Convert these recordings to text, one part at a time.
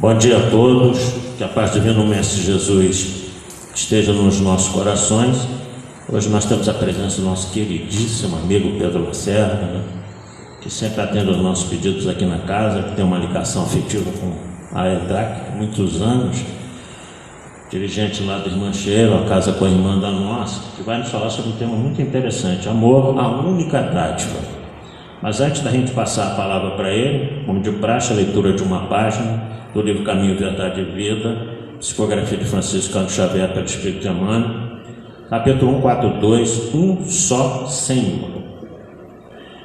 Bom dia a todos, que a paz divina do Mestre Jesus esteja nos nossos corações. Hoje nós temos a presença do nosso queridíssimo amigo Pedro Lacerda, que sempre atende aos nossos pedidos aqui na casa, que tem uma ligação afetiva com a EDAC há muitos anos, dirigente lá do Mancheiro, a casa com a irmã da nossa, que vai nos falar sobre um tema muito interessante: amor, a única dádiva. Mas antes da gente passar a palavra para ele, como de praxe, a leitura de uma página do livro Caminho, Verdade e Vida, psicografia de Francisco Cândido Xavier pelo Espírito Emmanuel, capítulo 142, um só Senhor.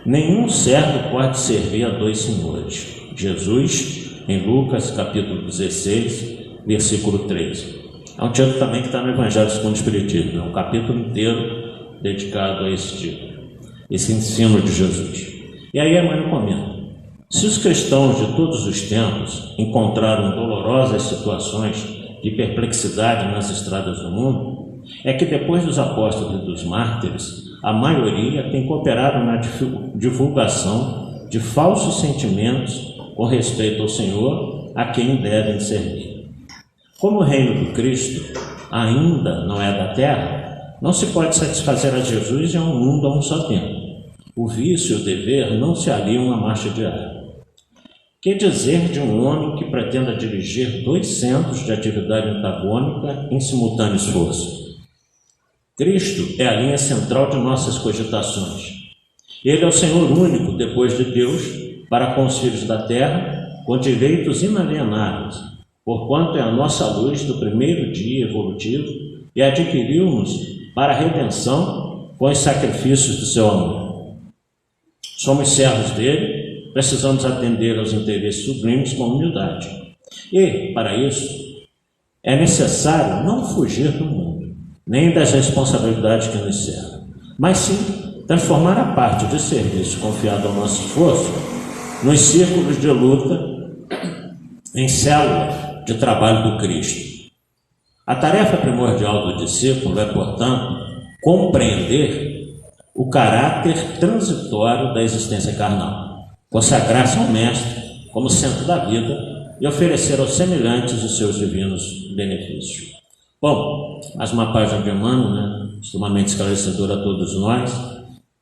Nenhum servo pode servir a dois senhores. Jesus, em Lucas, capítulo 16, versículo 13. É um título também que está no Evangelho segundo o Espiritismo, é um capítulo inteiro dedicado a esse título, esse ensino de Jesus. E aí Emmanuel comenta: se os cristãos de todos os tempos encontraram dolorosas situações de perplexidade nas estradas do mundo, é que depois dos apóstolos e dos mártires, a maioria tem cooperado na divulgação de falsos sentimentos com respeito ao Senhor, a quem devem servir. Como o reino do Cristo ainda não é da terra, não se pode satisfazer a Jesus e a um mundo a um só tempo. O vício e o dever não se aliam à marcha diária. Que dizer de um homem que pretenda dirigir 2 centros de atividade antagônica em simultâneo esforço? Cristo é a linha central de nossas cogitações. Ele é o Senhor único, depois de Deus, para com os filhos da terra, com direitos inalienáveis, porquanto é a nossa luz do primeiro dia evolutivo e adquiriu-nos para a redenção com os sacrifícios do seu amor. Somos servos dele, precisamos atender aos interesses sublimes com humildade. E, para isso, é necessário não fugir do mundo, nem das responsabilidades que nos cercam, mas sim transformar a parte de serviço confiada ao nosso esforço nos círculos de luta em células de trabalho do Cristo. A tarefa primordial do discípulo é, portanto, compreender o caráter transitório da existência carnal, consagrar-se ao Mestre como centro da vida e oferecer aos semelhantes os seus divinos benefícios. Bom, mais uma página de Emmanuel, extremamente esclarecedora a todos nós.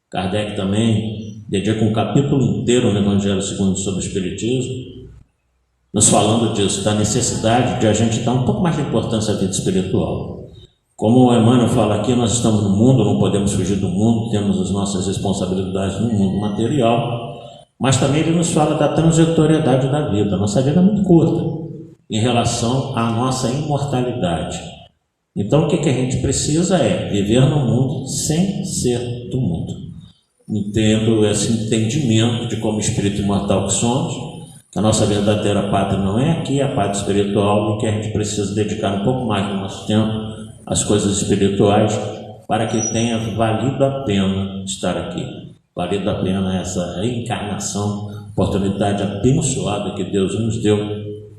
Kardec também dedica um capítulo inteiro no Evangelho segundo o Espiritismo, nos falando disso, da necessidade de a gente dar um pouco mais de importância à vida espiritual. Como o Emmanuel fala aqui, nós estamos no mundo, não podemos fugir do mundo, temos as nossas responsabilidades no mundo material, mas também ele nos fala da transitoriedade da vida. A nossa vida é muito curta em relação à nossa imortalidade. Então o que a gente precisa é viver no mundo sem ser do mundo, tendo esse entendimento de como espírito imortal que somos, que a nossa verdadeira pátria não é aqui, a pátria espiritual, e que a gente precisa dedicar um pouco mais do nosso tempo às coisas espirituais, para que tenha valido a pena estar aqui, valido a pena essa reencarnação, oportunidade abençoada que Deus nos deu,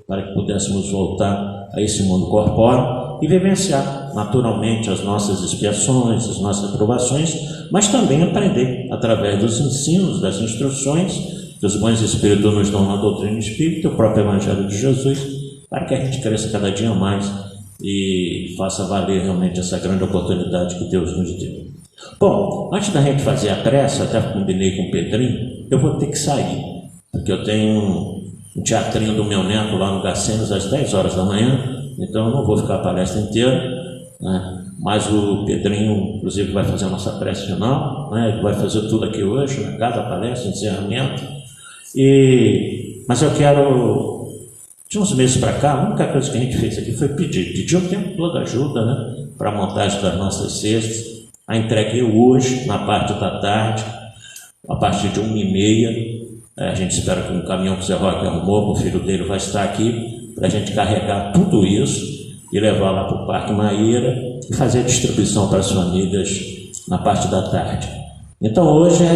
para que pudéssemos voltar a esse mundo corpóreo e vivenciar naturalmente as nossas expiações, as nossas provações, mas também aprender através dos ensinos, das instruções que os bons espíritos nos dão na doutrina espírita, o próprio Evangelho de Jesus, para que a gente cresça cada dia mais e faça valer realmente essa grande oportunidade que Deus nos deu. Bom, antes da gente fazer a prece, até combinei com o Pedrinho, eu vou ter que sair, porque eu tenho um teatrinho do meu neto lá no Gacenos às 10 horas da manhã, então eu não vou ficar a palestra inteira, né? Mas o Pedrinho, inclusive, vai fazer a nossa prece final, né? Ele vai fazer tudo aqui hoje, na casa, palestra, encerramento. Mas eu quero... De uns meses para cá, a única coisa que a gente fez aqui foi pedir o tempo todo ajuda, né, para a montagem das nossas cestas. A entreguei hoje, na parte da tarde, a partir de 1h30. A gente espera que um caminhão que o Zé Roque arrumou, o filho dele vai estar aqui, para a gente carregar tudo isso e levar lá para o Parque Maíra e fazer a distribuição para as famílias na parte da tarde. Então hoje é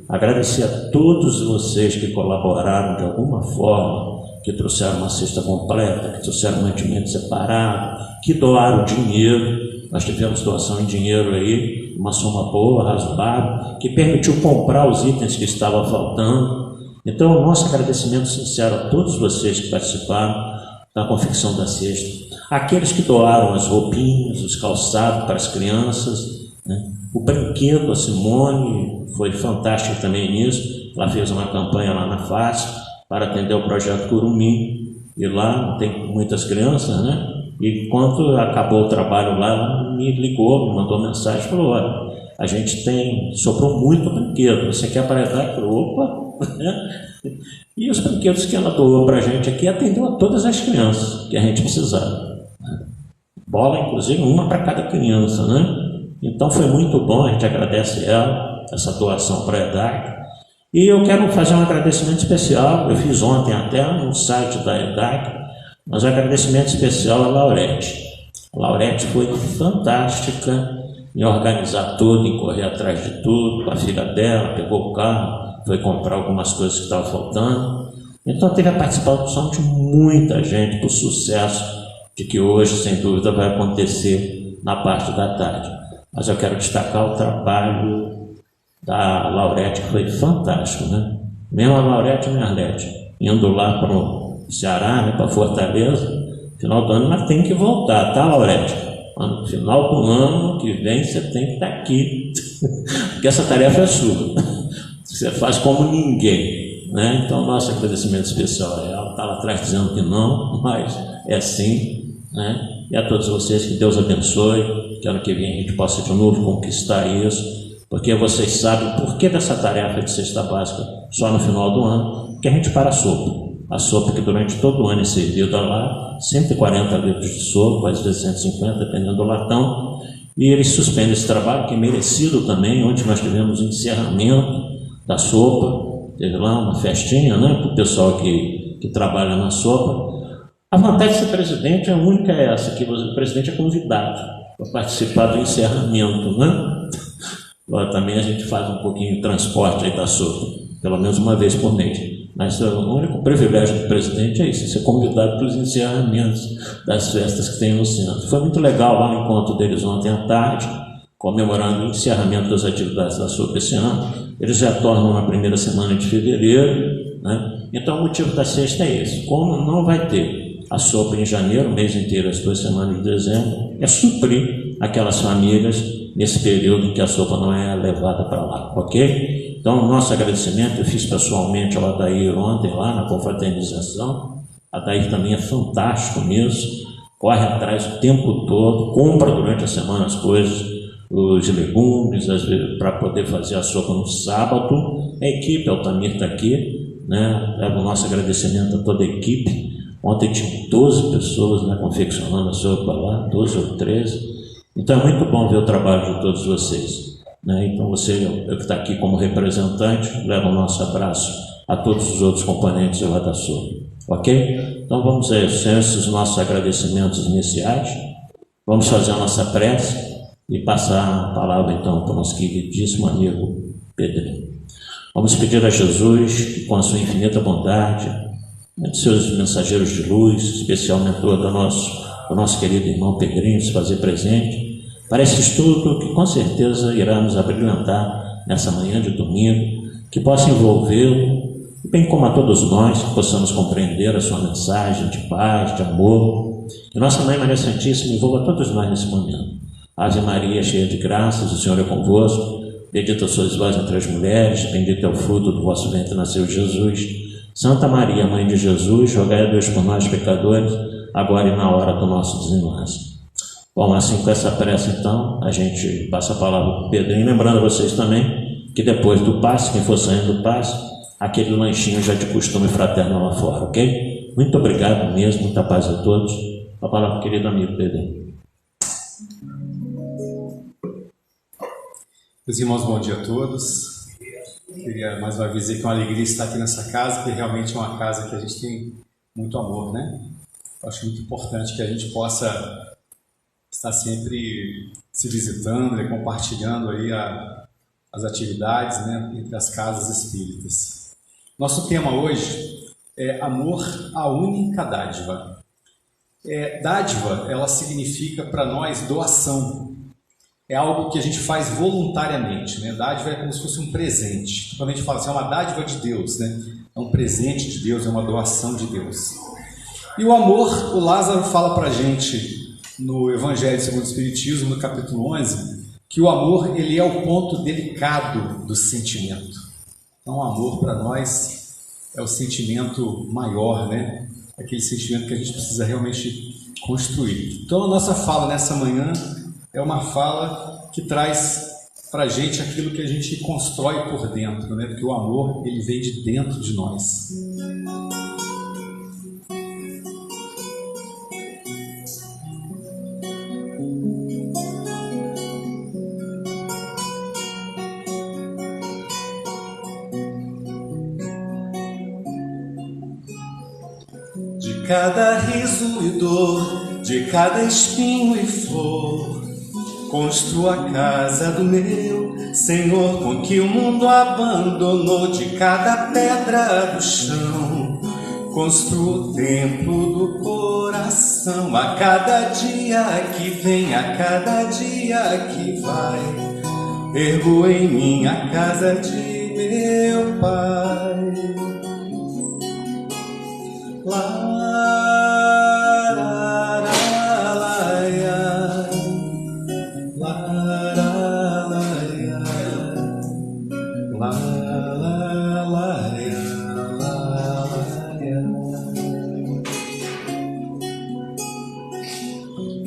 agradecer a todos vocês que colaboraram de alguma forma, que trouxeram uma cesta completa, que trouxeram mantimento separado, que doaram dinheiro. Nós tivemos doação em dinheiro aí, uma soma boa, razoável, que permitiu comprar os itens que estavam faltando. Então, o nosso agradecimento sincero a todos vocês que participaram da confecção da cesta, aqueles que doaram as roupinhas, os calçados para as crianças, né? O brinquedo, a Simone foi fantástica também nisso, ela fez uma campanha lá na FACE para atender o projeto Curumim, e lá tem muitas crianças, né? E quando acabou o trabalho lá, ela me ligou, me mandou mensagem, falou: olha, a gente sobrou muito brinquedo, você quer para dar? Opa! E os brinquedos que ela doou para a gente aqui atendeu a todas as crianças que a gente precisava. Bola, inclusive, uma para cada criança, né? Então foi muito bom, a gente agradece ela, essa doação para a EDAC. E eu quero fazer um agradecimento especial, eu fiz ontem até no site da EDAC, mas um agradecimento especial à Laurete. A Laurete foi fantástica em organizar tudo, em correr atrás de tudo, com a filha dela, pegou o carro, foi comprar algumas coisas que estavam faltando. Então teve a participação de muita gente para o sucesso de que hoje, sem dúvida, vai acontecer na parte da tarde. Mas eu quero destacar o trabalho da Laurete, que foi fantástico, né? Mesmo a Laurete e a Arlete, indo lá para o Ceará, né, para Fortaleza, no final do ano, ela tem que voltar, tá, Laurete? No final do ano que vem você tem que estar aqui, porque essa tarefa é sua, você faz como ninguém, né? Então, nosso agradecimento especial a ela, está lá atrás dizendo que não, mas é sim, né? E a todos vocês, que Deus abençoe, que ano que vem a gente possa de novo conquistar isso, porque vocês sabem o porquê dessa tarefa de cesta básica só no final do ano, que a gente para a sopa que durante todo o ano é servida lá, 140 litros de sopa, às vezes 150, dependendo do latão, e eles suspendem esse trabalho, que é merecido também, onde nós tivemos o encerramento da sopa, teve lá uma festinha, né, para o pessoal que trabalha na sopa. A vantagem de ser presidente, a única é essa, que o presidente é convidado para participar do encerramento, né? Agora, também a gente faz um pouquinho de transporte aí da sopa, pelo menos uma vez por mês. Mas o único privilégio do presidente é isso, ser convidado para os encerramentos das festas que tem no centro. Foi muito legal lá o encontro deles ontem à tarde, comemorando o encerramento das atividades da sopa esse ano. Eles retornam na primeira semana de fevereiro, né? Então o motivo da cesta é esse. Como não vai ter a sopa em janeiro, o mês inteiro, as 2 semanas de dezembro, é suprir aquelas famílias nesse período em que a sopa não é levada para lá, ok? Então, o nosso agradecimento, eu fiz pessoalmente ao Adair ontem lá na confraternização. Adair também é fantástico nisso, corre atrás o tempo todo, compra durante a semana as coisas, os legumes, para poder fazer a sopa no sábado. A equipe, Altamir está aqui, né? Leva o nosso agradecimento a toda a equipe. Ontem tinha 12 pessoas, né, confeccionando a sopa lá, 12 ou 13. Então é muito bom ver o trabalho de todos vocês, né? Então você, eu que está aqui como representante, leva o nosso abraço a todos os outros componentes lá da sopa, ok? Então vamos a esses nossos agradecimentos iniciais, vamos fazer a nossa prece e passar a palavra então para o nosso queridíssimo amigo Pedrinho. Vamos pedir a Jesus que, com a sua infinita bondade, de seus mensageiros de luz, especialmente do nosso querido irmão Pedrinho, se fazer presente para esse estudo que com certeza irá nos abrilhantar nessa manhã de domingo, que possa envolvê-lo, bem como a todos nós, que possamos compreender a sua mensagem de paz, de amor. Que nossa Mãe Maria Santíssima envolva todos nós nesse momento. Ave Maria, cheia de graças, o Senhor é convosco. Bendita sois vós entre as mulheres, bendito é o fruto do vosso ventre, nasceu Jesus. Santa Maria, Mãe de Jesus, rogai a Deus por nós, pecadores, agora e na hora do nosso desenlace. Bom, assim com essa prece, então, a gente passa a palavra para o Pedrinho, lembrando a vocês também que depois do passe, quem for saindo do passe, aquele lanchinho já de costume fraterno lá fora, ok? Muito obrigado mesmo, muita paz a todos. A palavra para o querido amigo Pedrinho. Meus irmãos, bom dia a todos. Queria mais uma vez dizer que é uma alegria estar aqui nessa casa, que realmente é uma casa que a gente tem muito amor, né? Eu acho muito importante que a gente possa estar sempre se visitando, né, compartilhando aí as atividades, né, entre as casas espíritas. Nosso tema hoje é amor à única dádiva. Dádiva, ela significa para nós doação. é algo que a gente faz voluntariamente, né? Dádiva é como se fosse um presente. Quando a gente fala assim, é uma dádiva de Deus, né? É um presente de Deus, é uma doação de Deus. E o amor, o Lázaro fala para a gente no Evangelho segundo o Espiritismo, no capítulo 11, que o amor ele é o ponto delicado do sentimento. Então, o amor para nós é o sentimento maior, né? Aquele sentimento que a gente precisa realmente construir. Então, a nossa fala nessa manhã é uma fala que traz para a gente aquilo que a gente constrói por dentro, né? Porque o amor ele vem de dentro de nós. De cada riso e dor, de cada espinho e flor, construo a casa do meu Senhor, com que o mundo abandonou. De cada pedra do chão, construo o templo do coração. A cada dia que vem, a cada dia que vai, ergo em mim a casa de meu Pai.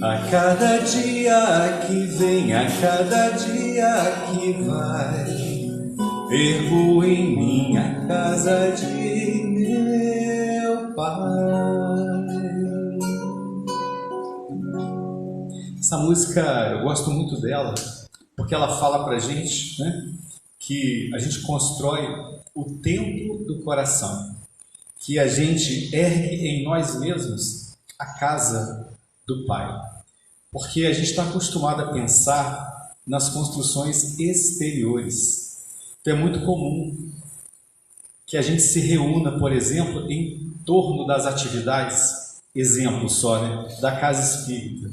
A cada dia que vem, a cada dia que vai, ergo em mim a casa de meu Pai. Essa música, eu gosto muito dela, porque ela fala pra gente, né, que a gente constrói o templo do coração, que a gente ergue em nós mesmos a casa do Pai. Porque a gente está acostumado a pensar nas construções exteriores. Então é muito comum que a gente se reúna, por exemplo, em torno das atividades, exemplo só, né, da Casa Espírita.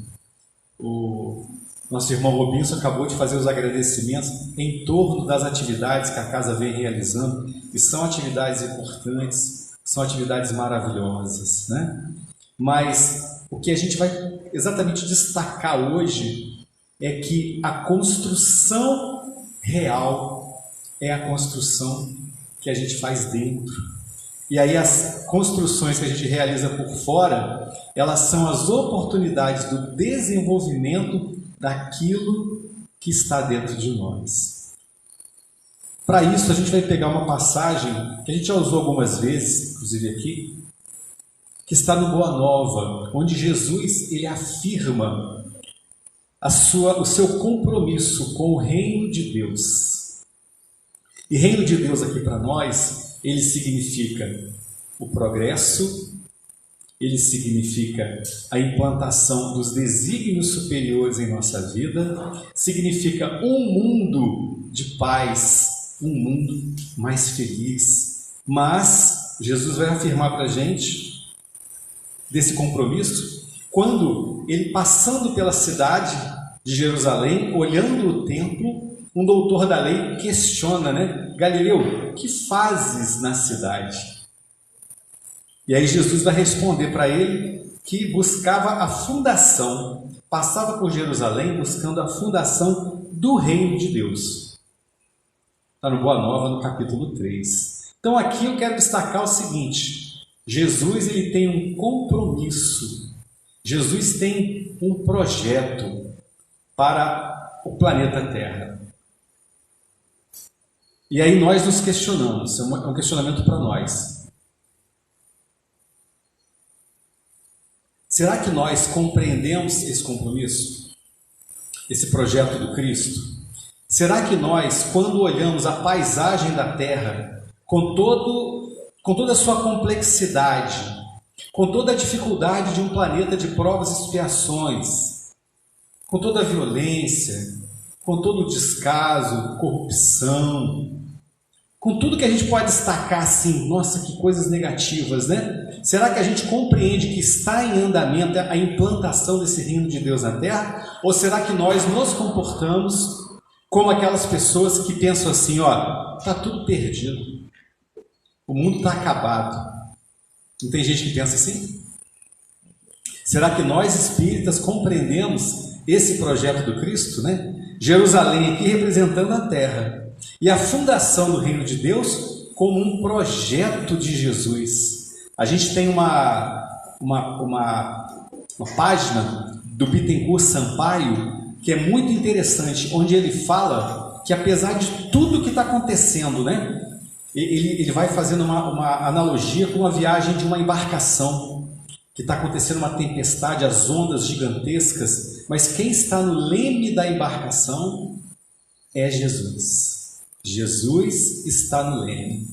O nosso irmão Robinson acabou de fazer os agradecimentos em torno das atividades que a casa vem realizando, e são atividades importantes, são atividades maravilhosas, né? Mas o que a gente vai exatamente destacar hoje é que a construção real é a construção que a gente faz dentro. E aí as construções que a gente realiza por fora, elas são as oportunidades do desenvolvimento daquilo que está dentro de nós. Para isso, a gente vai pegar uma passagem que a gente já usou algumas vezes, inclusive aqui, que está no Boa Nova, onde Jesus ele afirma o seu compromisso com o reino de Deus. E reino de Deus aqui para nós, ele significa o progresso, ele significa a implantação dos desígnios superiores em nossa vida, significa um mundo de paz, um mundo mais feliz. Mas Jesus vai afirmar para a gente desse compromisso quando ele, passando pela cidade de Jerusalém, olhando o templo, um doutor da lei questiona, né? Galileu, o que fazes na cidade? E aí Jesus vai responder para ele que buscava a fundação, passava por Jerusalém buscando a fundação do reino de Deus. Está no Boa Nova, no capítulo 3. Então aqui eu quero destacar o seguinte: Jesus ele tem um compromisso, Jesus tem um projeto para o planeta Terra. E aí nós nos questionamos, é um questionamento para nós. Será que nós compreendemos esse compromisso? Esse projeto do Cristo? Será que nós, quando olhamos a paisagem da Terra, com toda a sua complexidade, com toda a dificuldade de um planeta de provas e expiações, com toda a violência, com todo o descaso, corrupção, Com tudo que a gente pode destacar assim, nossa, que coisas negativas, né? Será que a gente compreende que está em andamento a implantação desse reino de Deus na Terra? Ou será que nós nos comportamos como aquelas pessoas que pensam assim, ó, está tudo perdido, o mundo está acabado? Não tem gente que pensa assim? Será que nós espíritas compreendemos esse projeto do Cristo, né? Jerusalém aqui representando a Terra. E a fundação do reino de Deus como um projeto de Jesus. A gente tem uma página do Bittencourt Sampaio que é muito interessante, onde ele fala que apesar de tudo que está acontecendo, né, ele vai fazendo uma analogia com a viagem de uma embarcação, que está acontecendo uma tempestade, as ondas gigantescas, mas quem está no leme da embarcação é Jesus. Jesus está no leme.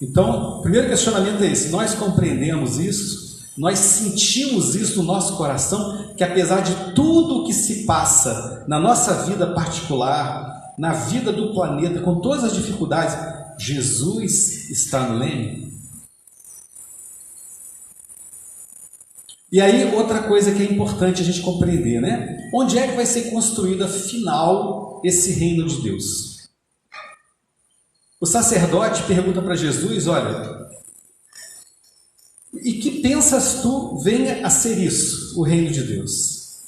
Então, o primeiro questionamento é esse: nós compreendemos isso? Nós sentimos isso no nosso coração, que apesar de tudo o que se passa na nossa vida particular, na vida do planeta, com todas as dificuldades, Jesus está no leme? E aí, outra coisa que é importante a gente compreender, né? Onde é que vai ser construído, afinal, esse reino de Deus? O sacerdote pergunta para Jesus, olha, e que pensas tu venha a ser isso, o reino de Deus?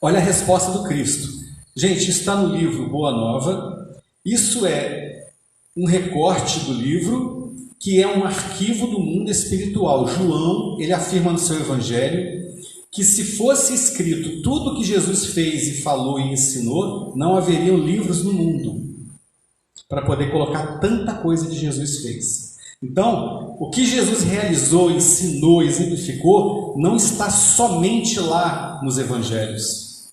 Olha a resposta do Cristo. Gente, isso está no livro Boa Nova, isso é um recorte do livro, que é um arquivo do mundo espiritual. João, ele afirma no seu evangelho, que se fosse escrito tudo que Jesus fez e falou e ensinou, não haveriam livros no mundo para poder colocar tanta coisa que Jesus fez. Então, o que Jesus realizou, ensinou, exemplificou, não está somente lá nos evangelhos.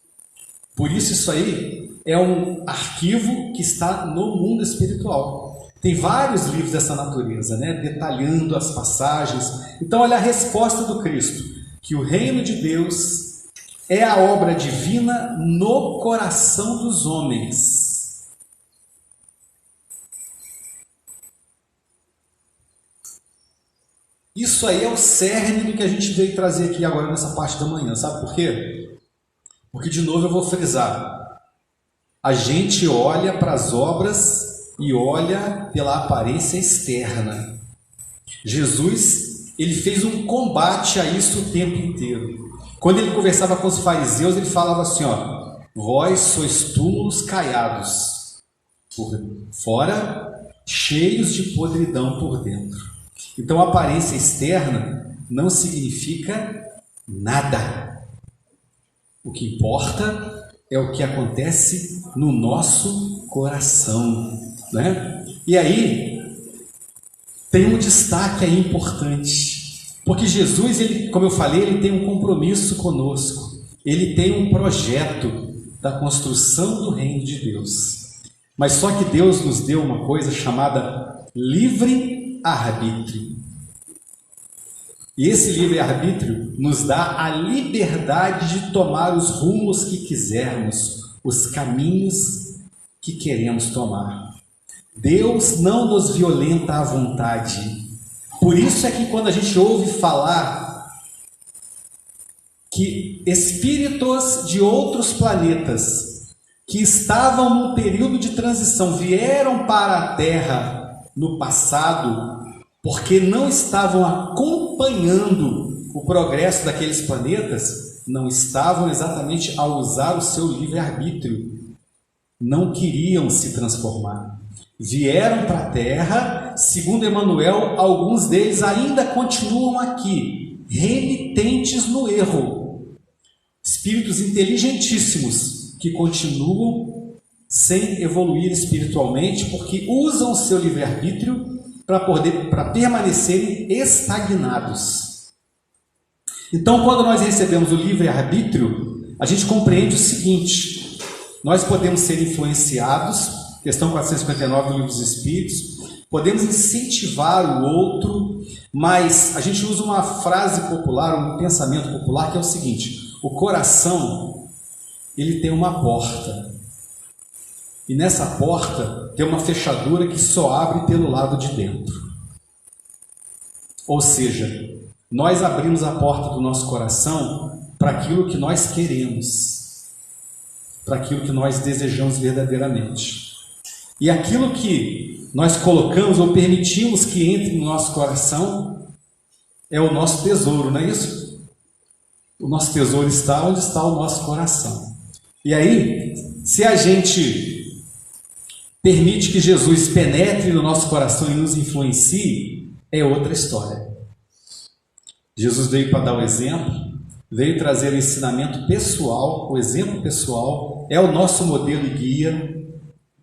Por isso aí é um arquivo que está no mundo espiritual. Tem vários livros dessa natureza, né, detalhando as passagens. Então, olha a resposta do Cristo, que o reino de Deus é a obra divina no coração dos homens. Isso aí é o cerne do que a gente veio trazer aqui agora nessa parte da manhã. Sabe por quê? Porque, de novo, eu vou frisar. A gente olha para as obras e olha pela aparência externa. Jesus, ele fez um combate a isso o tempo inteiro. Quando ele conversava com os fariseus, ele falava assim, ó, vós sois túmulos caiados por fora, cheios de podridão por dentro. Então, a aparência externa não significa nada. O que importa é o que acontece no nosso coração, né? E aí, tem um destaque aí importante, porque Jesus, ele, como eu falei, ele tem um compromisso conosco, ele tem um projeto da construção do reino de Deus. Mas só que Deus nos deu uma coisa chamada livre-arbítrio. E esse livre-arbítrio nos dá a liberdade de tomar os rumos que quisermos, os caminhos que queremos tomar. Deus não nos violenta à vontade. Por isso é que quando a gente ouve falar que espíritos de outros planetas que estavam num período de transição vieram para a Terra no passado, porque não estavam acompanhando o progresso daqueles planetas, não estavam exatamente a usar o seu livre-arbítrio, não queriam se transformar. Vieram para a Terra, segundo Emmanuel, alguns deles ainda continuam aqui, renitentes no erro. Espíritos inteligentíssimos que continuam sem evoluir espiritualmente, porque usam o seu livre-arbítrio para permanecerem estagnados. Então, quando nós recebemos o livre-arbítrio, a gente compreende o seguinte: nós podemos ser influenciados, questão 459 do Livro dos Espíritos, podemos incentivar o outro, mas a gente usa uma frase popular, um pensamento popular, que é o seguinte: o coração, ele tem uma porta. E nessa porta tem uma fechadura que só abre pelo lado de dentro. Ou seja, nós abrimos a porta do nosso coração para aquilo que nós queremos, para aquilo que nós desejamos verdadeiramente. E aquilo que nós colocamos ou permitimos que entre no nosso coração é o nosso tesouro, não é isso? O nosso tesouro está onde está o nosso coração. E aí, se a gente permite que Jesus penetre no nosso coração e nos influencie, é outra história. Jesus veio para dar o exemplo, veio trazer o ensinamento pessoal, o exemplo pessoal, é o nosso modelo e guia,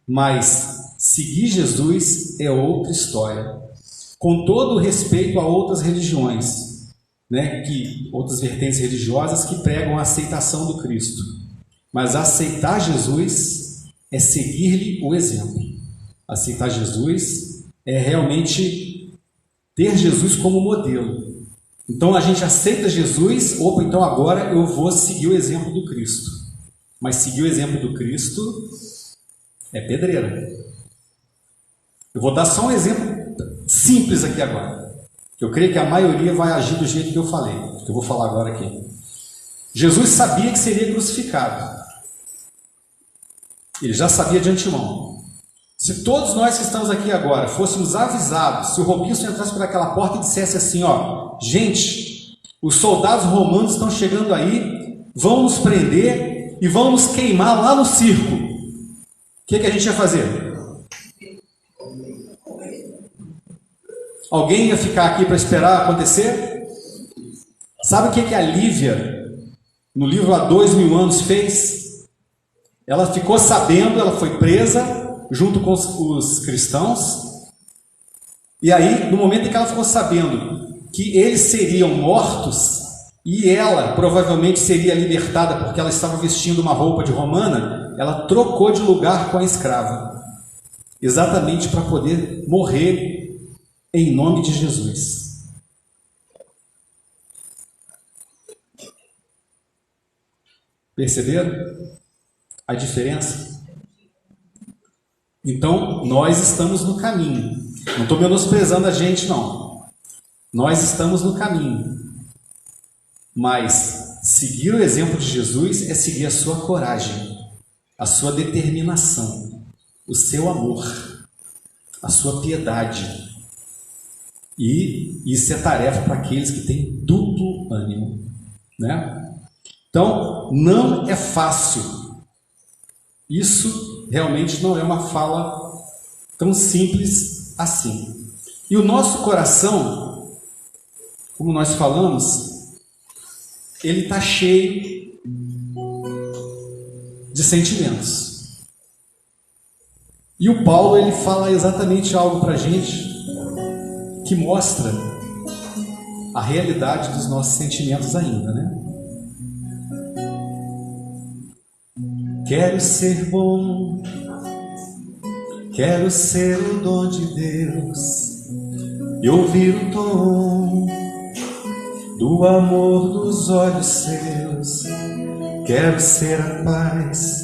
mas seguir Jesus é outra história. Com todo o respeito a outras religiões, outras vertentes religiosas que pregam a aceitação do Cristo. Mas aceitar Jesus é seguir-lhe o exemplo. Aceitar Jesus é realmente ter Jesus como modelo. Então a gente aceita Jesus, então agora eu vou seguir o exemplo do Cristo. Mas seguir o exemplo do Cristo é pedreira. Eu vou dar só um exemplo simples aqui agora. Eu creio que a maioria vai agir do jeito que eu falei, que eu vou falar agora aqui. Jesus sabia que seria crucificado. Ele já sabia de antemão. Se todos nós que estamos aqui agora fôssemos avisados, se o Robinson entrasse por aquela porta e dissesse assim, gente, os soldados romanos estão chegando aí, vão nos prender e vão nos queimar lá no circo. O que a gente ia fazer? Alguém ia ficar aqui para esperar acontecer? Sabe o que a Lívia, no livro Há 2000 anos, fez? Ela ficou sabendo, ela foi presa junto com os cristãos, e aí, no momento em que ela ficou sabendo que eles seriam mortos, e ela provavelmente seria libertada porque ela estava vestindo uma roupa de romana, ela trocou de lugar com a escrava, exatamente para poder morrer em nome de Jesus. Perceberam a diferença? Então, nós estamos no caminho. Não estou menosprezando a gente, não. Nós estamos no caminho. Mas seguir o exemplo de Jesus é seguir a sua coragem, a sua determinação, o seu amor, a sua piedade. E isso é tarefa para aqueles que têm duplo ânimo, Então, não é fácil. Isso realmente não é uma fala tão simples assim. E o nosso coração, como nós falamos, ele está cheio de sentimentos. E o Paulo, ele fala exatamente algo para a gente que mostra a realidade dos nossos sentimentos ainda, Quero ser bom, quero ser o dom de Deus e ouvir o tom do amor dos olhos seus. Quero ser a paz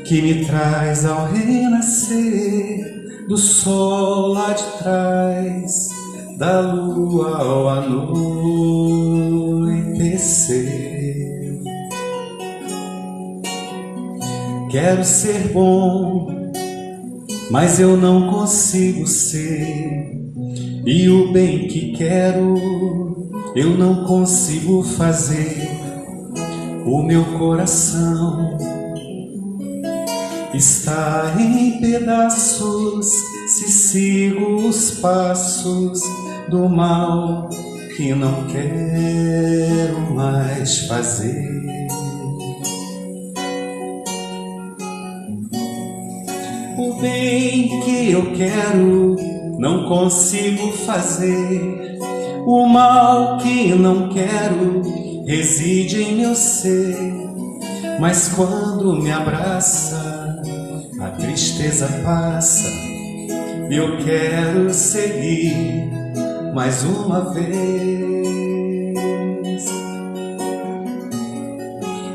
que me traz ao renascer do sol lá de trás, da lua ao anoitecer. Quero ser bom, mas eu não consigo ser, e o bem que quero eu não consigo fazer. O meu coração está em pedaços se sigo os passos do mal que não quero mais fazer. O bem que eu quero não consigo fazer, o mal que não quero reside em meu ser. Mas quando me abraça, a tristeza passa e eu quero seguir mais uma vez.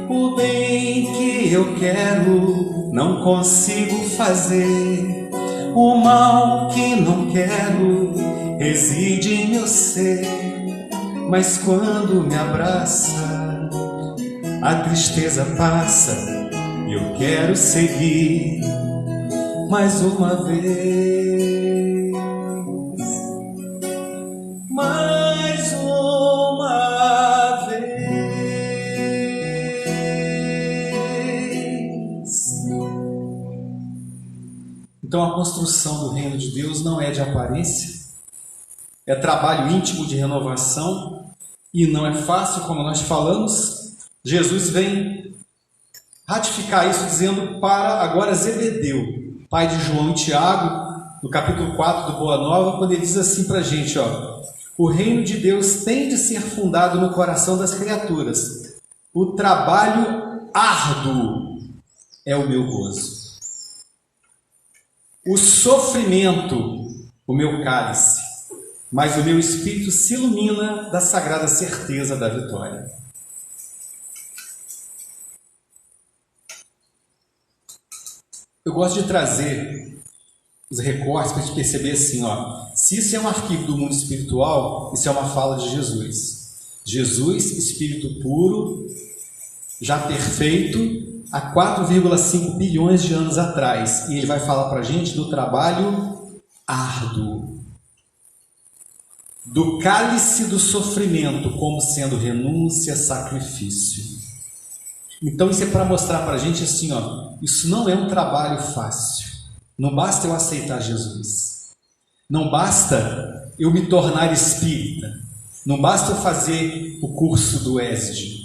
O bem que que eu quero, não consigo fazer. O mal que não quero reside em meu ser. Mas quando me abraça, a tristeza passa e eu quero seguir mais uma vez. Mais uma vez. Então a construção do reino de Deus não é de aparência, é trabalho íntimo de renovação e não é fácil, como nós falamos. Jesus vem ratificar isso dizendo para agora Zebedeu, pai de João e Tiago, no capítulo 4 do Boa Nova, quando ele diz assim para a gente, o reino de Deus tem de ser fundado no coração das criaturas. O trabalho árduo é o meu gozo. O sofrimento, o meu cálice, mas o meu espírito se ilumina da sagrada certeza da vitória. Eu gosto de trazer os recortes para a gente perceber assim, se isso é um arquivo do mundo espiritual, isso é uma fala de Jesus. Jesus, espírito puro, já perfeito, há 4,5 bilhões de anos atrás. E ele vai falar para a gente do trabalho árduo, do cálice do sofrimento como sendo renúncia, sacrifício. Então isso é para mostrar para a gente assim, isso não é um trabalho fácil. Não basta eu aceitar Jesus. Não basta eu me tornar espírita. Não basta eu fazer o curso do ESD.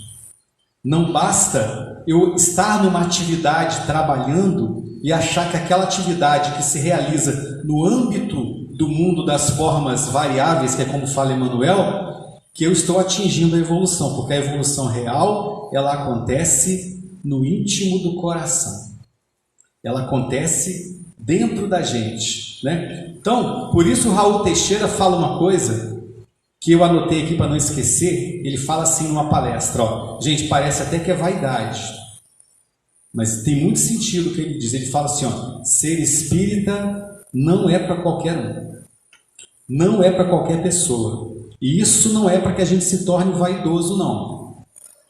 Não basta eu estar numa atividade trabalhando e achar que aquela atividade que se realiza no âmbito do mundo das formas variáveis, que é como fala Emmanuel, que eu estou atingindo a evolução, porque a evolução real, ela acontece no íntimo do coração. Ela acontece dentro da gente, né? Então, por isso o Raul Teixeira fala uma coisa que eu anotei aqui para não esquecer. Ele fala assim numa palestra, gente, parece até que é vaidade, mas tem muito sentido o que ele diz. Ele fala assim, ser espírita não é para qualquer um, não é para qualquer pessoa, e isso não é para que a gente se torne vaidoso, não,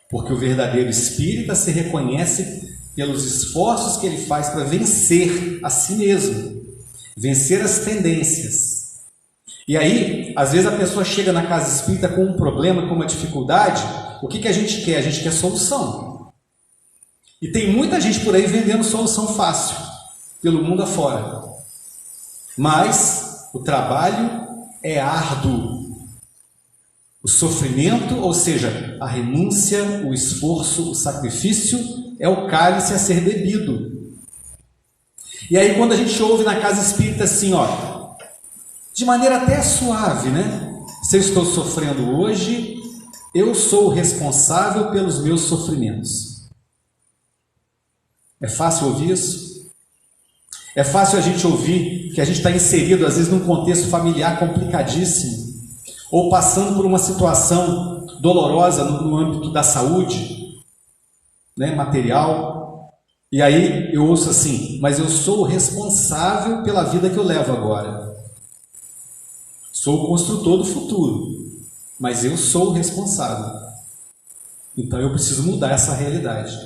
porque o verdadeiro espírita se reconhece pelos esforços que ele faz para vencer a si mesmo, vencer as tendências. E aí, às vezes a pessoa chega na casa espírita com um problema, com uma dificuldade. O que a gente quer? A gente quer solução. E tem muita gente por aí vendendo solução fácil, pelo mundo afora. Mas o trabalho é árduo. O sofrimento, ou seja, a renúncia, o esforço, o sacrifício, é o cálice a ser bebido. E aí quando a gente ouve na casa espírita assim, de maneira até suave, né? Se eu estou sofrendo hoje, eu sou o responsável pelos meus sofrimentos. É fácil ouvir isso? É fácil a gente ouvir que a gente está inserido, às vezes, num contexto familiar complicadíssimo, ou passando por uma situação dolorosa no âmbito da saúde, né, material, e aí eu ouço assim, mas eu sou o responsável pela vida que eu levo agora. Sou o construtor do futuro, mas eu sou o responsável. Então eu preciso mudar essa realidade.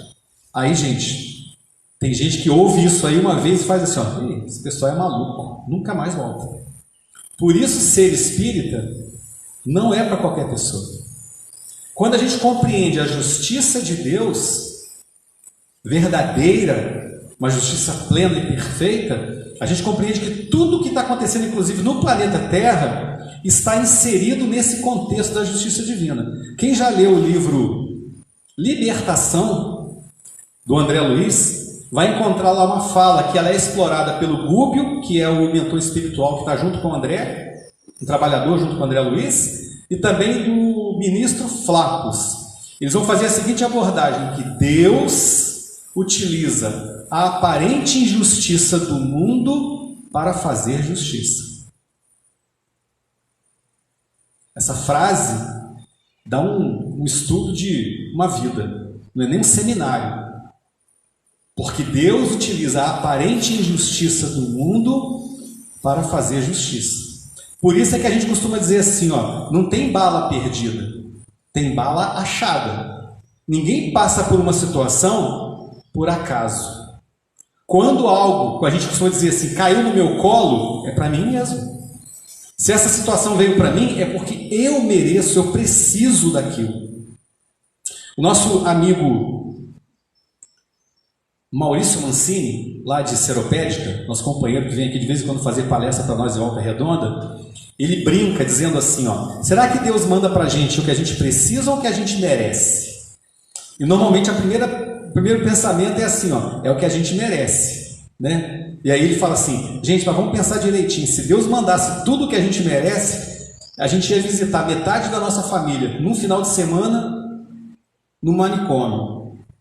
Aí, gente, tem gente que ouve isso aí uma vez e faz assim, esse pessoal é maluco, nunca mais volta. Por isso, ser espírita não é para qualquer pessoa. Quando a gente compreende a justiça de Deus, verdadeira, uma justiça plena e perfeita, a gente compreende que tudo o que está acontecendo, inclusive no planeta Terra, está inserido nesse contexto da justiça divina. Quem já leu o livro Libertação, do André Luiz, vai encontrar lá uma fala que ela é explorada pelo Gúbio, que é o mentor espiritual que está junto com o André, um trabalhador junto com o André Luiz, e também do ministro Flacos. Eles vão fazer a seguinte abordagem, que Deus utiliza a aparente injustiça do mundo para fazer justiça. Essa frase dá um estudo de uma vida, não é nem um seminário. Porque Deus utiliza a aparente injustiça do mundo para fazer justiça. Por isso é que a gente costuma dizer assim, ó, não tem bala perdida, tem bala achada. Ninguém passa por uma situação por acaso. Quando algo, a gente costuma dizer assim, caiu no meu colo, é para mim mesmo. Se essa situação veio para mim, é porque eu mereço, eu preciso daquilo. O nosso amigo Maurício Mancini, lá de Seropédica, nosso companheiro que vem aqui de vez em quando fazer palestra para nós em Volta Redonda, ele brinca dizendo assim, ó, será que Deus manda para a gente o que a gente precisa ou o que a gente merece? E normalmente o primeiro pensamento é assim, ó, é o que a gente merece, né? E aí ele fala assim, gente, mas vamos pensar direitinho, se Deus mandasse tudo o que a gente merece, a gente ia visitar metade da nossa família num final de semana no manicômio.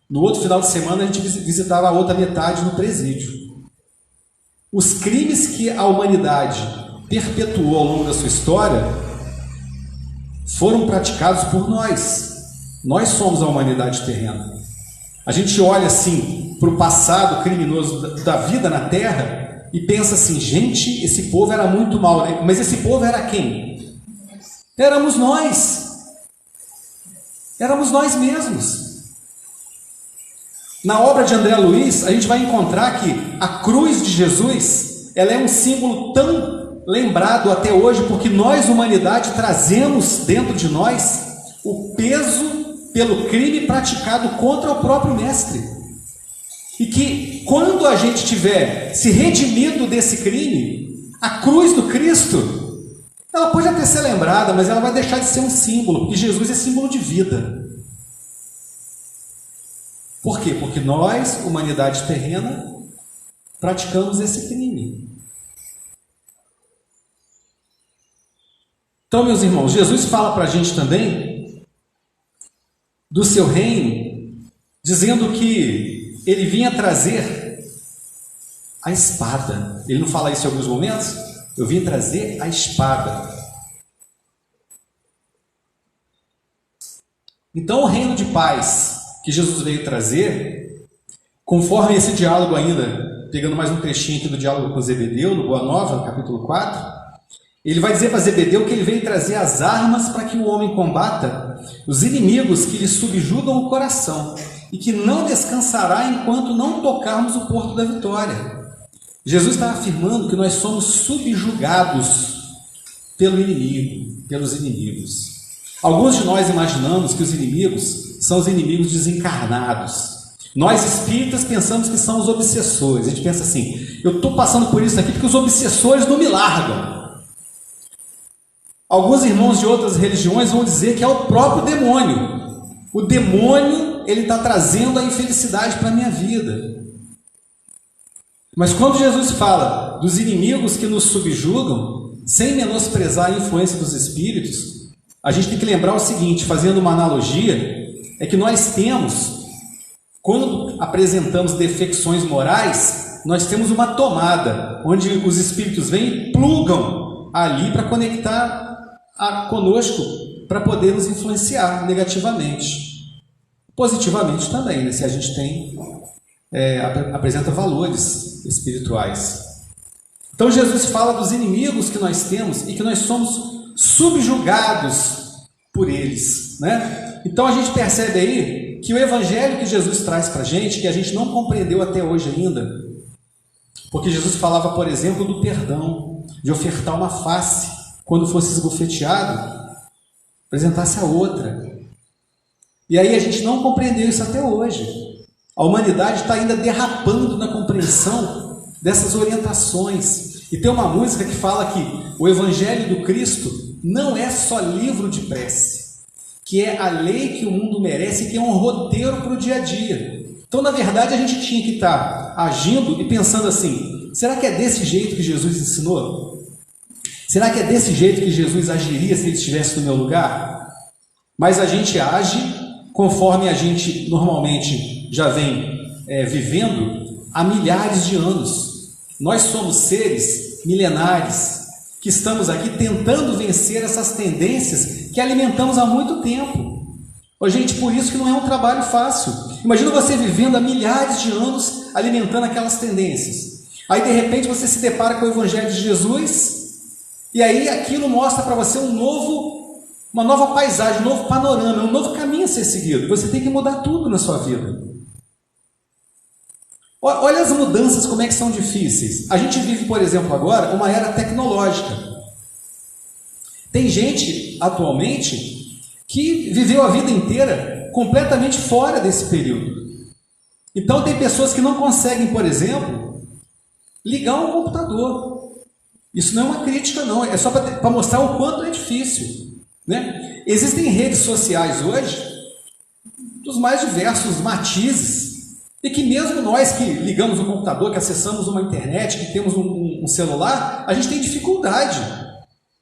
No outro final de semana a gente visitava a outra metade no presídio. Os crimes que a humanidade perpetuou ao longo da sua história foram praticados por nós. Nós somos a humanidade terrena. A gente olha assim para o passado criminoso da vida na Terra e pensa assim, gente, esse povo era muito mau, né? Mas esse povo era quem? Éramos nós. Éramos nós mesmos. Na obra de André Luiz, a gente vai encontrar que a cruz de Jesus, ela é um símbolo tão lembrado até hoje, porque nós, humanidade, trazemos dentro de nós o peso pelo crime praticado contra o próprio Mestre. E que quando a gente tiver se redimido desse crime, a cruz do Cristo, ela pode até ser lembrada, mas ela vai deixar de ser um símbolo, porque Jesus é símbolo de vida. Por quê? Porque nós, humanidade terrena, praticamos esse crime. Então, meus irmãos, Jesus fala para a gente também do seu reino, dizendo que ele vinha trazer a espada. Ele não fala isso em alguns momentos? Eu vim trazer a espada. Então, o reino de paz que Jesus veio trazer, conforme esse diálogo ainda, pegando mais um trechinho aqui do diálogo com Zebedeu, no Boa Nova, no capítulo 4, ele vai dizer para Zebedeu que ele veio trazer as armas para que o homem combata os inimigos que lhe subjugam o coração e que não descansará enquanto não tocarmos o porto da vitória. Jesus está afirmando que nós somos subjugados pelo inimigo, pelos inimigos. Alguns de nós imaginamos que os inimigos são os inimigos desencarnados. Nós espíritas pensamos que são os obsessores. A gente pensa assim, eu estou passando por isso aqui porque os obsessores não me largam. Alguns irmãos de outras religiões vão dizer que é o próprio demônio. O demônio, ele está trazendo a infelicidade para a minha vida. Mas quando Jesus fala dos inimigos que nos subjugam, sem menosprezar a influência dos espíritos, a gente tem que lembrar o seguinte, fazendo uma analogia, é que nós temos, quando apresentamos defecções morais, nós temos uma tomada, onde os espíritos vêm e plugam ali para conectar conosco, para poder nos influenciar negativamente. Positivamente também, né? Se a gente apresenta valores espirituais. Então Jesus fala dos inimigos que nós temos e que nós somos subjugados por eles, né? Então a gente percebe aí que o evangelho que Jesus traz para a gente, que a gente não compreendeu até hoje ainda, porque Jesus falava, por exemplo, do perdão, de ofertar uma face, quando fosse esbofeteado, apresentasse a outra. E aí a gente não compreendeu isso até hoje. A humanidade está ainda derrapando na compreensão dessas orientações. E tem uma música que fala que o evangelho do Cristo não é só livro de prece, que é a lei que o mundo merece, que é um roteiro para o dia a dia. Então, na verdade, a gente tinha que estar agindo e pensando assim, será que é desse jeito que Jesus ensinou? Será que é desse jeito que Jesus agiria se ele estivesse no meu lugar? Mas a gente age conforme a gente normalmente já vem vivendo há milhares de anos. Nós somos seres milenares que estamos aqui tentando vencer essas tendências que alimentamos há muito tempo. Ô, gente, por isso que não é um trabalho fácil. Imagina você vivendo há milhares de anos alimentando aquelas tendências. Aí, de repente, você se depara com o Evangelho de Jesus, e aí aquilo mostra para você uma nova paisagem, um novo panorama, um novo caminho a ser seguido. Você tem que mudar tudo na sua vida. Olha as mudanças, como é que são difíceis. A gente vive, por exemplo, agora, uma era tecnológica. Tem gente, atualmente, que viveu a vida inteira completamente fora desse período. Então, tem pessoas que não conseguem, por exemplo, ligar um computador. Isso não é uma crítica, não. É só para mostrar o quanto é difícil, né? Existem redes sociais hoje dos mais diversos matizes, e que mesmo nós que ligamos o computador, que acessamos uma internet, que temos um celular, a gente tem dificuldade,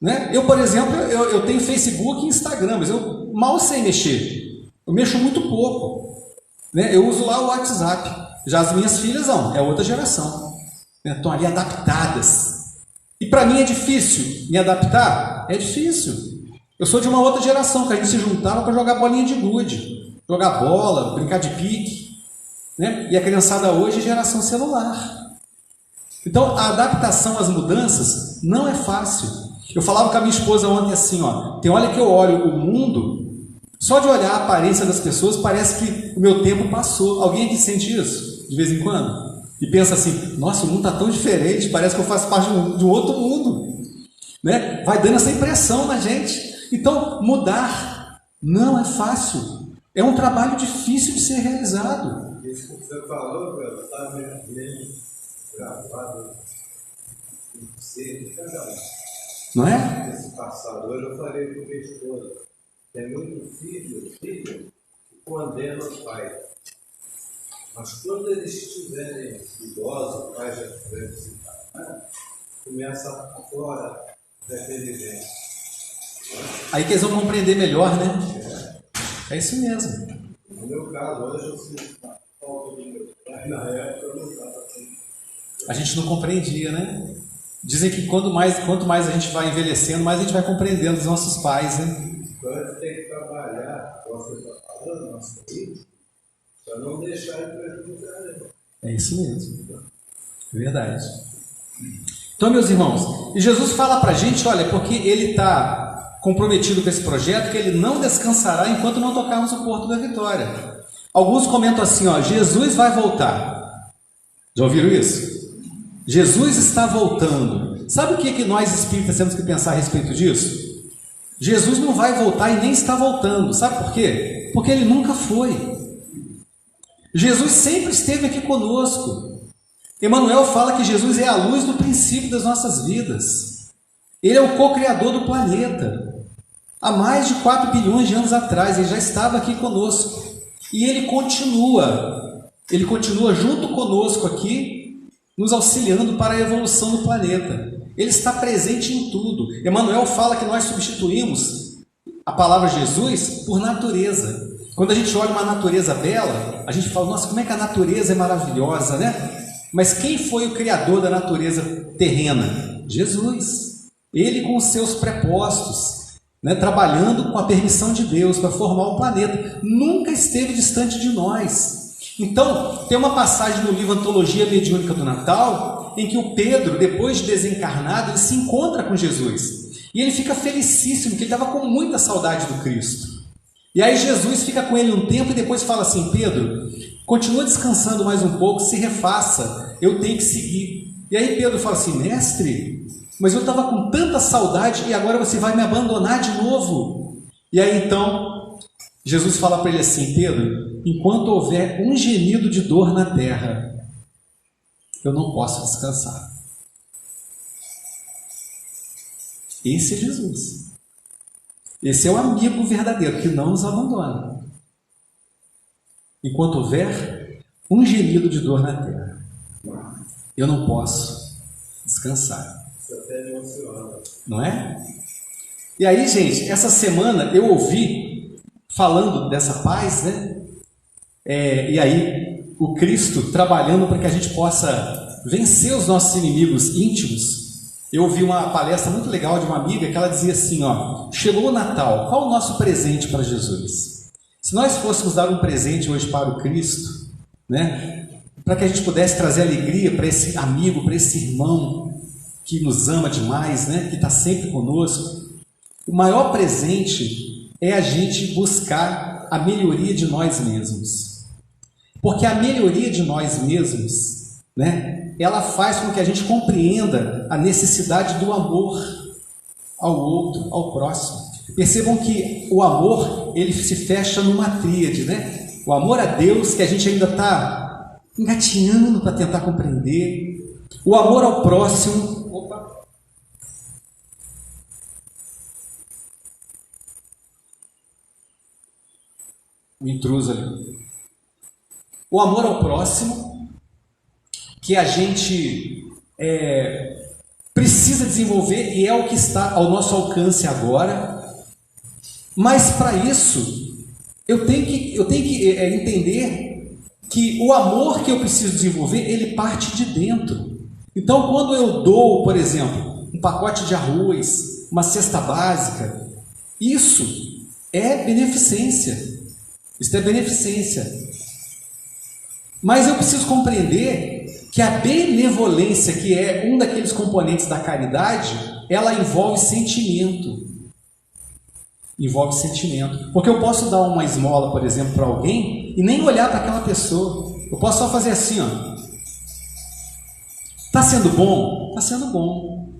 né? Eu, por exemplo, eu tenho Facebook e Instagram, mas eu mal sei mexer. Eu mexo muito pouco, né? Eu uso lá o WhatsApp. Já as minhas filhas não, é outra geração, né? Estão ali adaptadas. E para mim é difícil me adaptar? É difícil. Eu sou de uma outra geração, que a gente se juntava para jogar bolinha de gude, jogar bola, brincar de pique, né? E a criançada hoje é geração celular. Então, a adaptação às mudanças não é fácil. Eu falava com a minha esposa ontem assim, tem hora que eu olho o mundo, só de olhar a aparência das pessoas, parece que o meu tempo passou. Alguém aqui sente isso, de vez em quando? E pensa assim, nossa, o mundo está tão diferente, parece que eu faço parte de um outro mundo, né? Vai dando essa impressão na gente. Então, mudar não é fácil. É um trabalho difícil de ser realizado. Isso que você falou, eu estava meio gravado em você, de cada um. Não é? Nesse passado, hoje eu falei com minha esposa, tem muito filho que condena o pai. Mas quando eles estiverem idosos, o pai já estiver desencarnado, começa a fora da inteligência. Aí que eles vão compreender melhor, né? É isso mesmo. No meu caso, hoje eu sinto falta do meu pai, na época eu não estava assim. A gente não compreendia, né? Dizem que quanto mais a gente vai envelhecendo, mais a gente vai compreendendo os nossos pais, né? Então a gente tem que trabalhar, como você está falando, nosso filho, para não deixar ele prejudicar ele. É isso mesmo. É verdade. Então, meus irmãos, e Jesus fala para a gente, olha, porque ele está comprometido com esse projeto, que ele não descansará enquanto não tocarmos o porto da vitória. Alguns comentam assim, Jesus vai voltar. Já ouviram isso? Jesus está voltando. Sabe o que nós espíritas temos que pensar a respeito disso? Jesus não vai voltar e nem está voltando. Sabe por quê? Porque ele nunca foi. Jesus sempre esteve aqui conosco. Emmanuel fala que Jesus é a luz do princípio das nossas vidas. Ele é o co-criador do planeta. Há mais de 4 bilhões de anos atrás, ele já estava aqui conosco. E ele continua junto conosco aqui, nos auxiliando para a evolução do planeta. Ele está presente em tudo. Emmanuel fala que nós substituímos a palavra Jesus por natureza. Quando a gente olha uma natureza bela, a gente fala, nossa, como é que a natureza é maravilhosa, né? Mas quem foi o criador da natureza terrena? Jesus. Ele com os seus prepostos, né, trabalhando com a permissão de Deus para formar o planeta. Nunca esteve distante de nós. Então, tem uma passagem no livro Antologia Mediúnica do Natal, em que o Pedro, depois de desencarnado, ele se encontra com Jesus. E ele fica felicíssimo, que ele estava com muita saudade do Cristo. E aí Jesus fica com ele um tempo e depois fala assim, Pedro, continua descansando mais um pouco, se refaça, eu tenho que seguir. E aí Pedro fala assim, mestre, mas eu estava com tanta saudade e agora você vai me abandonar de novo. E aí então, Jesus fala para ele assim, Pedro, enquanto houver um gemido de dor na terra, eu não posso descansar. Esse é Jesus. Esse é o amigo verdadeiro que não nos abandona. Enquanto houver um gemido de dor na terra, eu não posso descansar. Isso até emociona. Não é? E aí, gente, essa semana eu ouvi falando dessa paz, né? E aí, o Cristo trabalhando para que a gente possa vencer os nossos inimigos íntimos. Eu ouvi uma palestra muito legal de uma amiga que ela dizia assim, chegou o Natal, qual o nosso presente para Jesus? Se nós fôssemos dar um presente hoje para o Cristo, né, para que a gente pudesse trazer alegria para esse amigo, para esse irmão que nos ama demais, né, que está sempre conosco, o maior presente é a gente buscar a melhoria de nós mesmos. Porque a melhoria de nós mesmos, né, ela faz com que a gente compreenda a necessidade do amor ao outro, ao próximo. Percebam que o amor, ele se fecha numa tríade, né? O amor a Deus, que a gente ainda está engatinhando para tentar compreender. O amor ao próximo. O intruso ali. O amor ao próximo, que a gente precisa desenvolver e é o que está ao nosso alcance agora. Mas para isso, eu tenho que entender que o amor que eu preciso desenvolver, ele parte de dentro. Então, quando eu dou, por exemplo, um pacote de arroz, uma cesta básica, isso é beneficência. Isso é beneficência. Mas eu preciso compreender que a benevolência, que é um daqueles componentes da caridade, ela envolve sentimento. Envolve sentimento. Porque eu posso dar uma esmola, por exemplo, para alguém e nem olhar para aquela pessoa. Eu posso só fazer assim, ó. Está sendo bom? Está sendo bom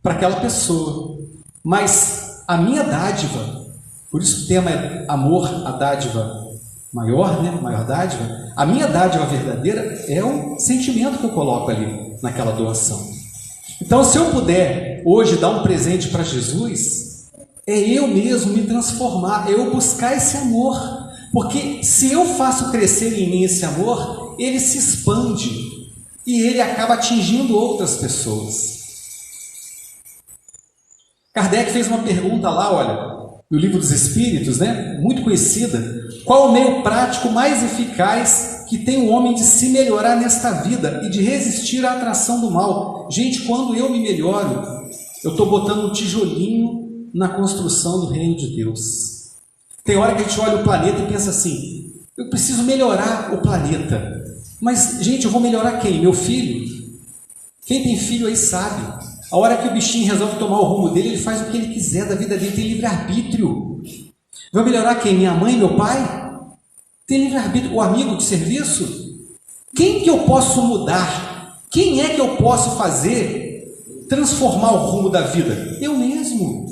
para aquela pessoa. Mas a minha dádiva, por isso o tema é amor, a dádiva maior, né? Maior dádiva. A minha dádiva verdadeira é o sentimento que eu coloco ali naquela doação. Então, se eu puder hoje dar um presente para Jesus, é eu mesmo me transformar, é eu buscar esse amor. Porque se eu faço crescer em mim esse amor, ele se expande e ele acaba atingindo outras pessoas. Kardec fez uma pergunta lá, olha, no Livro dos Espíritos, né, muito conhecida. Qual o meio prático mais eficaz que tem o homem de se melhorar nesta vida e de resistir à atração do mal? Gente, quando eu me melhoro, eu estou botando um tijolinho na construção do reino de Deus. Tem hora que a gente olha o planeta e pensa assim, eu preciso melhorar o planeta. Mas, gente, eu vou melhorar quem? Meu filho? Quem tem filho aí sabe. A hora que o bichinho resolve tomar o rumo dele, ele faz o que ele quiser da vida dele, tem livre-arbítrio. Vai melhorar quem? Minha mãe, meu pai? Tem livre-arbítrio. O amigo de serviço? Quem que eu posso mudar? Quem é que eu posso fazer transformar o rumo da vida? Eu mesmo.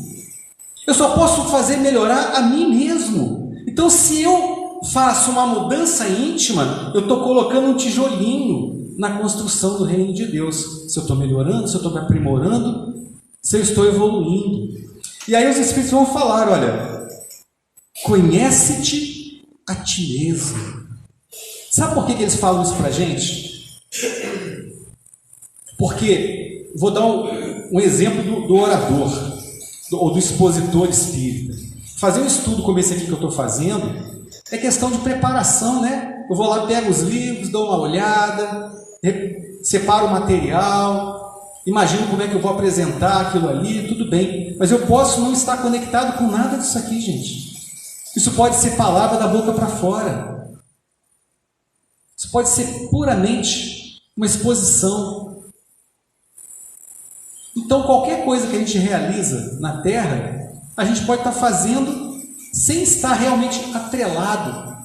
Eu só posso fazer melhorar a mim mesmo. Então, se eu faço uma mudança íntima, eu estou colocando um tijolinho na construção do reino de Deus. Se eu estou melhorando, se eu estou me aprimorando, se eu estou evoluindo. E aí os Espíritos vão falar, olha, conhece-te a ti mesmo. Sabe por que eles falam isso para a gente? Porque, vou dar um exemplo do orador, ou do expositor espírita. Fazer um estudo como esse aqui que eu estou fazendo é questão de preparação, né? Eu vou lá, pego os livros, dou uma olhada, separo o material, imagino como é que eu vou apresentar aquilo ali, tudo bem. Mas eu posso não estar conectado com nada disso aqui, gente. Isso pode ser palavra da boca para fora. Isso pode ser puramente uma exposição. Então, qualquer coisa que a gente realiza na Terra, a gente pode estar fazendo sem estar realmente atrelado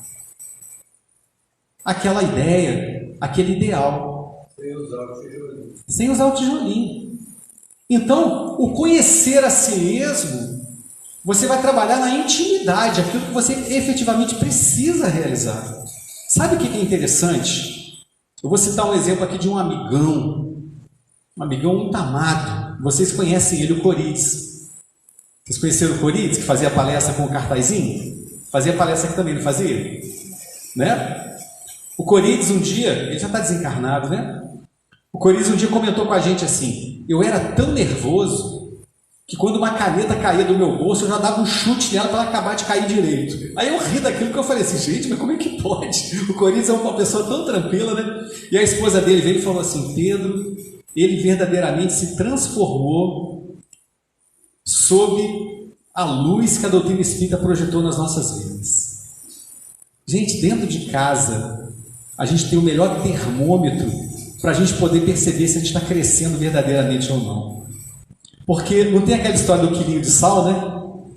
àquela ideia, àquele ideal. Sem usar o tijolinho. Então, o conhecer a si mesmo, você vai trabalhar na intimidade, aquilo que você efetivamente precisa realizar. Sabe o que é interessante? Eu vou citar um exemplo aqui de um amigão muito amado. Vocês conhecem ele, o Corides. Vocês conheceram o Corides, que fazia palestra com o cartazinho? Fazia palestra aqui também, não fazia? Né? O Corides um dia, ele já está desencarnado, né? O Corides um dia comentou com a gente assim, eu era tão nervoso que quando uma caneta caía do meu bolso, eu já dava um chute nela para ela acabar de cair direito. Aí eu ri daquilo que eu falei assim, gente, mas como é que pode? O Corides é uma pessoa tão tranquila, né? E a esposa dele veio e falou assim, Pedro, ele verdadeiramente se transformou sob a luz que a doutrina espírita projetou nas nossas vidas. Gente, dentro de casa, a gente tem o melhor termômetro para a gente poder perceber se a gente está crescendo verdadeiramente ou não. Porque não tem aquela história do quilinho de sal, né?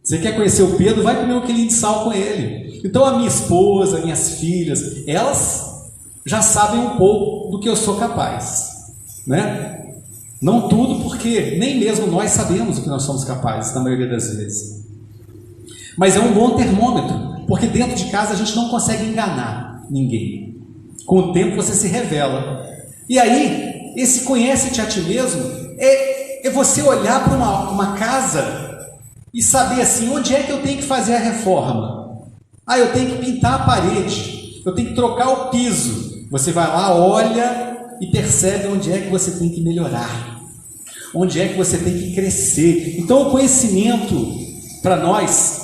Você quer conhecer o Pedro, vai comer um quilinho de sal com ele. Então a minha esposa, minhas filhas, elas já sabem um pouco do que eu sou capaz, né? Não tudo, porque nem mesmo nós sabemos o que nós somos capazes, na maioria das vezes. Mas é um bom termômetro, porque dentro de casa a gente não consegue enganar ninguém. Com o tempo você se revela. E aí, esse conhece-te a ti mesmo é você olhar para uma casa e saber assim, onde é que eu tenho que fazer a reforma? Ah, eu tenho que pintar a parede, eu tenho que trocar o piso. Você vai lá, olha e percebe onde é que você tem que melhorar, onde é que você tem que crescer. Então o conhecimento, para nós,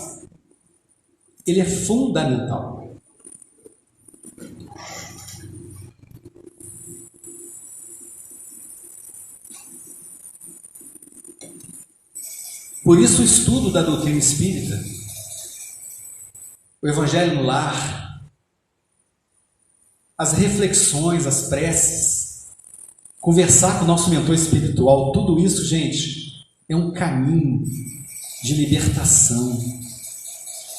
ele é fundamental. Por isso o estudo da doutrina espírita, o Evangelho no Lar, as reflexões, as preces, conversar com o nosso mentor espiritual, tudo isso, gente, é um caminho de libertação,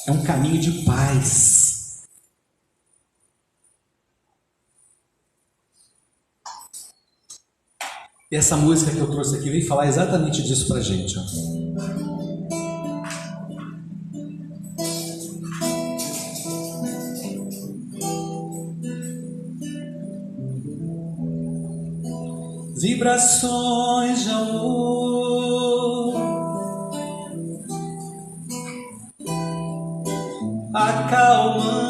é um caminho de paz. E essa música que eu trouxe aqui vem falar exatamente disso pra gente, ó. Vibrações de amor acalmam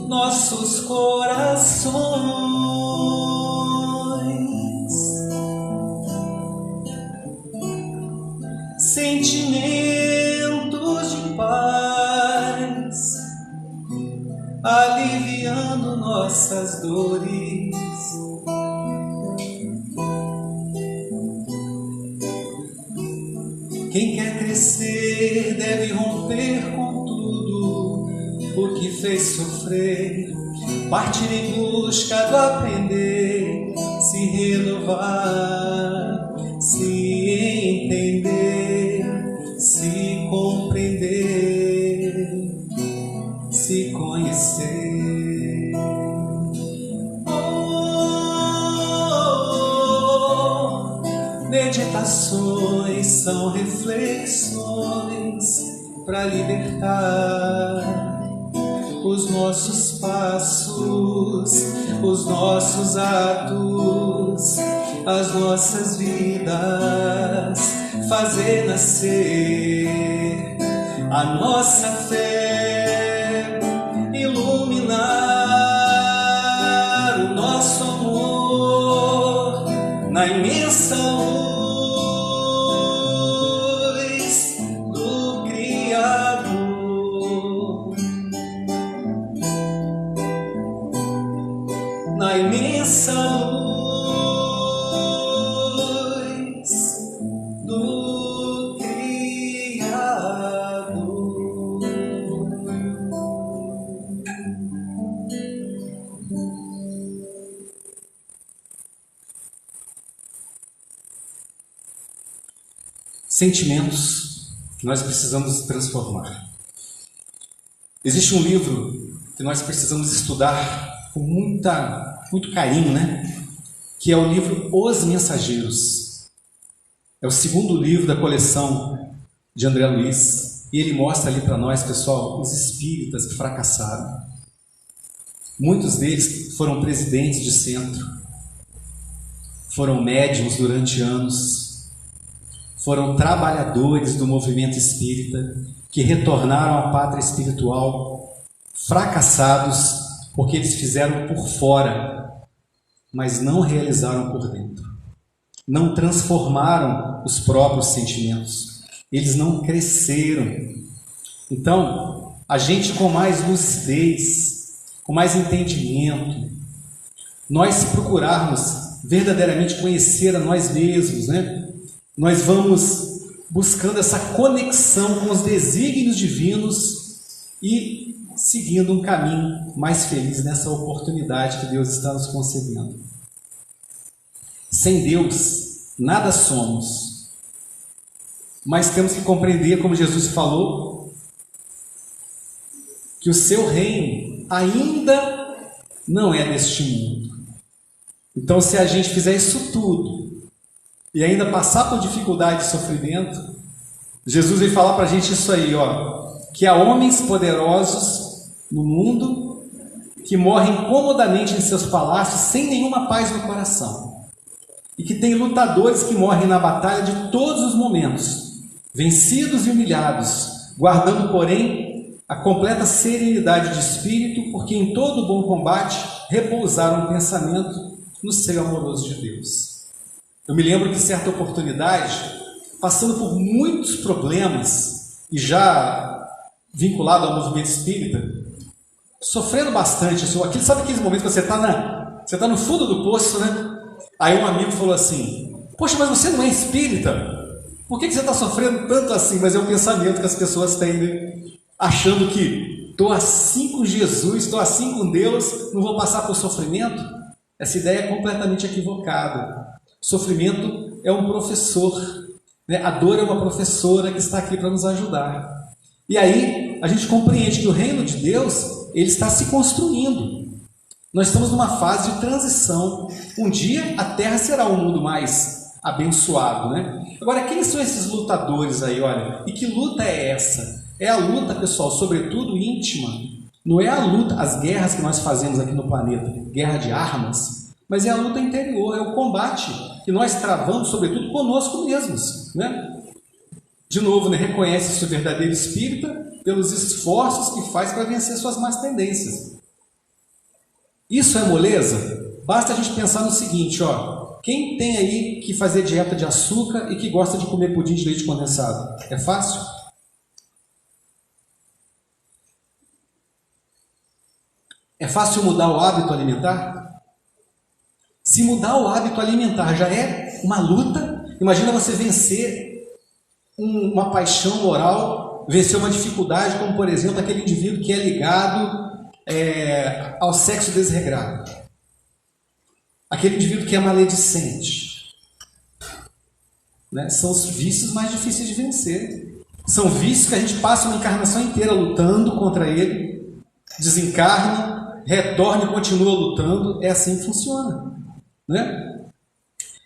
nossos corações, sentimentos de paz, aliviando nossas dores. Quem quer crescer deve romper com tudo o que fez sofrer, partir em busca do aprender, se renovar, se entender, se compreender, se conhecer. Meditações são reflexões para libertar os nossos passos, os nossos atos, as nossas vidas, fazer nascer a nossa fé, iluminar o nosso amor na imensa luz do Criador, na imensa luz do Criador. Sentimentos que nós precisamos transformar. Existe um livro que nós precisamos estudar com muito carinho, né? Que é o livro Os Mensageiros. É o segundo livro da coleção de André Luiz. E ele mostra ali para nós, pessoal, os espíritas que fracassaram. Muitos deles foram presidentes de centro, foram médiuns durante anos, foram trabalhadores do movimento espírita que retornaram à pátria espiritual fracassados porque eles fizeram por fora, mas não realizaram por dentro. Não transformaram os próprios sentimentos. Eles não cresceram. Então, a gente com mais lucidez, com mais entendimento, nós procurarmos verdadeiramente conhecer a nós mesmos, né? Nós vamos buscando essa conexão com os desígnios divinos e seguindo um caminho mais feliz nessa oportunidade que Deus está nos concedendo. Sem Deus, nada somos. Mas temos que compreender, como Jesus falou, que o seu reino ainda não é deste mundo. Então, se a gente fizer isso tudo e ainda passar por dificuldade e sofrimento, Jesus vem falar para a gente isso aí, ó, que há homens poderosos no mundo que morrem comodamente em seus palácios sem nenhuma paz no coração, e que tem lutadores que morrem na batalha de todos os momentos, vencidos e humilhados, guardando, porém, a completa serenidade de espírito, porque em todo bom combate repousaram o pensamento no seio amoroso de Deus. Eu me lembro que, em certa oportunidade, passando por muitos problemas e já vinculado ao movimento espírita, sofrendo bastante, sabe aqueles momentos que você está no fundo do poço, né? Aí um amigo falou assim: poxa, mas você não é espírita? Por que você está sofrendo tanto assim? Mas é um pensamento que as pessoas têm, né? Achando que estou assim com Jesus, estou assim com Deus, não vou passar por sofrimento. Essa ideia é completamente equivocada. Sofrimento é um professor, né? A dor é uma professora que está aqui para nos ajudar. E aí a gente compreende que o reino de Deus, ele está se construindo. Nós estamos numa fase de transição. Um dia a Terra será um mundo mais abençoado, né? Agora, quem são esses lutadores aí, olha? E que luta é essa? É a luta, pessoal, sobretudo íntima. Não é a luta, as guerras que nós fazemos aqui no planeta, guerra de armas, mas é a luta interior, é o combate que nós travamos, sobretudo, conosco mesmos, né? De novo, né? Reconhece-se o verdadeiro espírita pelos esforços que faz para vencer suas más tendências. Isso é moleza? Basta a gente pensar no seguinte, ó. Quem tem aí que fazer dieta de açúcar e que gosta de comer pudim de leite condensado? É fácil? É fácil mudar o hábito alimentar? Se mudar o hábito alimentar já é uma luta, imagina você vencer uma paixão moral, vencer uma dificuldade, como por exemplo aquele indivíduo que é ligado ao sexo desregrado, aquele indivíduo que é maledicente, né? São os vícios mais difíceis de vencer. São vícios que a gente passa uma encarnação inteira lutando contra ele, desencarna, retorna e continua lutando. É assim que funciona, né?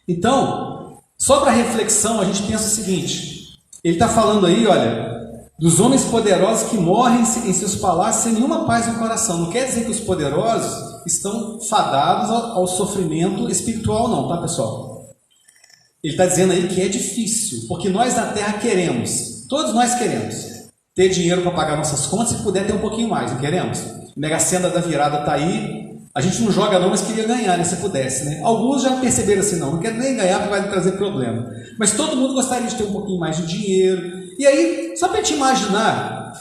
Então, só para reflexão, a gente pensa o seguinte: ele está falando aí, olha, dos homens poderosos que morrem em seus palácios sem nenhuma paz no coração. Não quer dizer que os poderosos estão fadados ao sofrimento espiritual, não, tá, pessoal? Ele está dizendo aí que é difícil, porque nós na Terra queremos, todos nós queremos, ter dinheiro para pagar nossas contas e puder ter um pouquinho mais, não queremos? Mega Sena da virada está aí, a gente não joga não, mas queria ganhar, né, se pudesse, né? Alguns já perceberam assim, não quero nem ganhar porque vai trazer problema. Mas todo mundo gostaria de ter um pouquinho mais de dinheiro. E aí, só para te imaginar,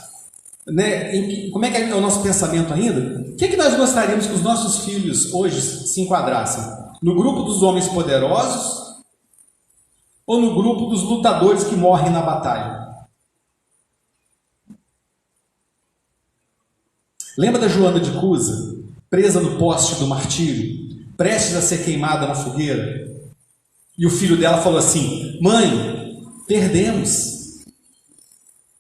né, como é que é o nosso pensamento ainda, o que nós gostaríamos que os nossos filhos hoje se enquadrassem? No grupo dos homens poderosos ou no grupo dos lutadores que morrem na batalha? Lembra da Joana de Cusa, presa no poste do martírio, prestes a ser queimada na fogueira? E o filho dela falou assim: mãe, perdemos.